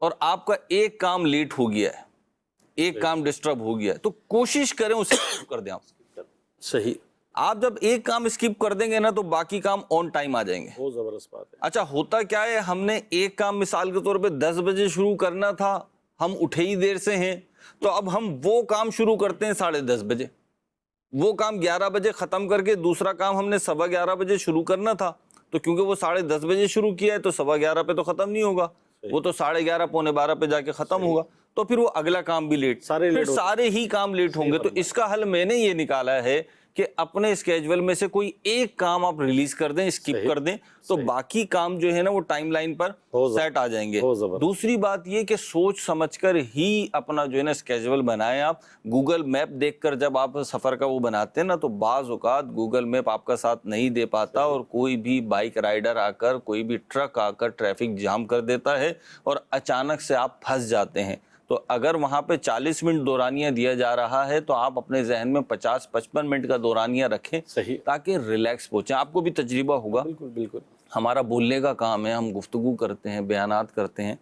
اور آپ کا ایک کام لیٹ ہو گیا ہے, ایک کام ڈسٹرب ہو گیا ہے, تو کوشش کریں اسے کر دیں آپ. صحیح. آپ جب ایک کام اسکپ کر دیں گے نا تو باقی کام آن ٹائم آ جائیں گے. بہت زبردست بات ہے. اچھا ہوتا کیا ہے, ہم نے ایک کام مثال کے طور پہ 10 بجے شروع کرنا تھا, ہم اٹھے ہی دیر سے ہیں, تو اب ہم وہ کام شروع کرتے ہیں 10:30 بجے. وہ کام 11 بجے ختم کر کے دوسرا کام ہم نے 11:15 بجے شروع کرنا تھا, تو کیونکہ وہ 10:30 بجے شروع کیا ہے تو 11:15 پہ تو ختم نہیں ہوگا, وہ تو 11:30 پونے 12 پہ جا کے ختم ہوگا, تو پھر وہ اگلا کام بھی لیٹ, پھر سارے ہی کام لیٹ ہوں گے. تو اس کا حل میں نے یہ نکالا ہے کہ اپنے اسکیجول میں سے کوئی ایک کام آپ ریلیز کر دیں, اسکپ کر دیں, تو باقی کام جو ہے نا وہ ٹائم لائن پر سیٹ آ جائیں گے. دوسری بات یہ کہ سوچ سمجھ کر ہی اپنا جو ہے نا اسکیجول بنائیں. آپ گوگل میپ دیکھ کر جب آپ سفر کا وہ بناتے ہیں نا, تو بعض اوقات گوگل میپ آپ کا ساتھ نہیں دے پاتا, اور کوئی بھی بائک رائڈر آ کر, کوئی بھی ٹرک آ کر ٹریفک جام کر دیتا ہے اور اچانک سے آپ پھنس جاتے ہیں. تو اگر وہاں پہ 40 منٹ دورانیہ دیا جا رہا ہے تو آپ اپنے ذہن میں 50-55 منٹ کا دورانیہ رکھیں, تاکہ ریلیکس پہنچیں. آپ کو بھی تجربہ ہوگا, بالکل بالکل. ہمارا بولنے کا کام ہے, ہم گفتگو کرتے ہیں, بیانات کرتے ہیں,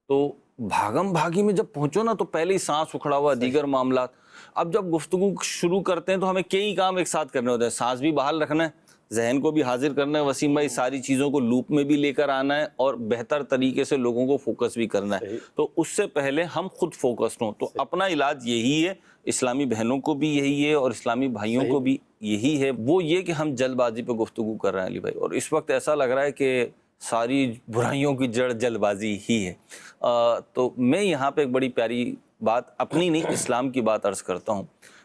تو بھاگم بھاگی میں جب پہنچو نا تو پہلے ہی سانس اکھڑا ہوا, دیگر معاملات. اب جب گفتگو شروع کرتے ہیں تو ہمیں کئی کام ایک ساتھ کرنے ہوتے ہیں. سانس بھی بحال رکھنا ہے, ذہن کو بھی حاضر کرنا ہے وسیم بھائی, ساری چیزوں کو لوپ میں بھی لے کر آنا ہے, اور بہتر طریقے سے لوگوں کو فوکس بھی کرنا ہے. تو اس سے پہلے ہم خود فوکسڈ ہوں. تو اپنا علاج یہی ہے, اسلامی بہنوں کو بھی یہی ہے اور اسلامی بھائیوں کو بھی یہی ہے, وہ یہ کہ ہم جلد بازی پہ گفتگو کر رہے ہیں علی بھائی, اور اس وقت ایسا لگ رہا ہے کہ ساری برائیوں کی جڑ جلد بازی ہی ہے. تو میں یہاں پہ ایک بڑی پیاری بات, اپنی نہیں اسلام کی بات عرض کرتا ہوں.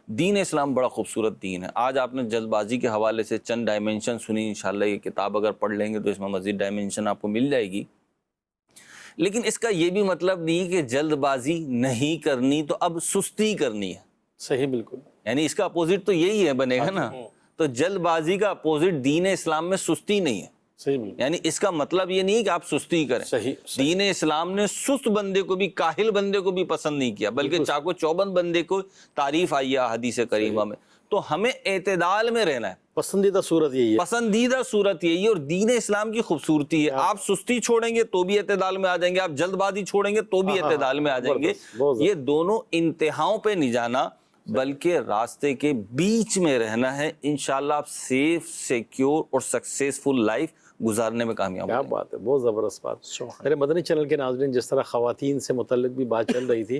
دین اسلام بڑا خوبصورت دین ہے. آج آپ نے جلد بازی کے حوالے سے چند ڈائمنشن سنی, انشاءاللہ یہ کتاب اگر پڑھ لیں گے تو اس میں مزید ڈائمنشن آپ کو مل جائے گی. لیکن اس کا یہ بھی مطلب نہیں کہ جلد بازی نہیں کرنی تو اب سستی کرنی ہے. صحیح, بالکل. یعنی اس کا اپوزٹ تو یہی ہے بنے گا نا. تو جلد بازی کا اپوزٹ دین اسلام میں سستی نہیں ہے. یعنی اس کا مطلب یہ نہیں کہ آپ سستی کریں. دین اسلام نے سست بندے کو بھی, کاہل بندے کو بھی پسند نہیں کیا, بلکہ چاقو چوبند بندے کو تعریف آئی ہے حدیث کریمہ میں. تو ہمیں اعتدال میں رہنا ہے. پسندیدہ صورت یہی ہے, پسندیدہ صورت یہی ہے, اور دین اسلام کی خوبصورتی ہے. آپ سستی چھوڑیں گے تو بھی اعتدال میں آ جائیں گے, آپ جلد بازی چھوڑیں گے تو بھی اعتدال میں آ جائیں گے. یہ دونوں انتہاؤں پہ نہیں جانا, بلکہ راستے کے بیچ میں رہنا ہے. انشاءاللہ آپ سیف, سیکیور اور سکسیسفل لائف گزارنے میں کامیاب. کیا بات ہے, بہت زبردست بات. میرے مدنی چینل کے ناظرین, جس طرح خواتین سے متعلق بھی بات چل رہی تھی,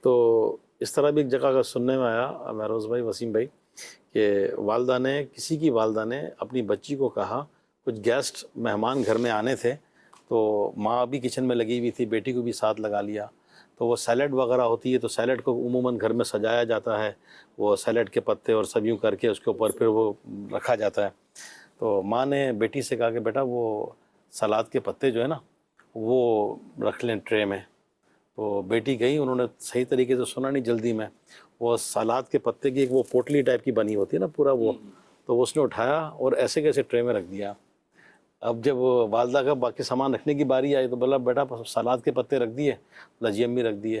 تو اس طرح بھی ایک جگہ کا سننے میں آیا مہروز بھائی, وسیم بھائی, کہ والدہ نے, کسی کی والدہ نے اپنی بچی کو کہا, کچھ گیسٹ مہمان گھر میں آنے تھے, تو ماں بھی کچن میں لگی ہوئی تھی, بیٹی کو بھی ساتھ لگا لیا. تو وہ سیلڈ وغیرہ ہوتی ہے, تو سیلڈ کو عموماً گھر میں سجایا جاتا ہے, وہ سیلڈ کے پتے اور سب یوں کر کے اس کے اوپر پھر وہ رکھا جاتا ہے. تو ماں نے بیٹی سے کہا کہ بیٹا وہ سلاد کے پتے جو ہے نا وہ رکھ لیں ٹرے میں. تو بیٹی گئی, انہوں نے صحیح طریقے سے سنا نہیں جلدی میں, وہ سلاد کے پتے کی ایک وہ پوٹلی ٹائپ کی بنی ہوتی ہے نا پورا وہ, تو اس نے اٹھایا اور ایسے کیسے ٹرے میں رکھ دیا. اب جب والدہ کا باقی سامان رکھنے کی باری آئی تو بولا بیٹا سلاد کے پتے رکھ دیے؟ بولا جی امی رکھ دیے.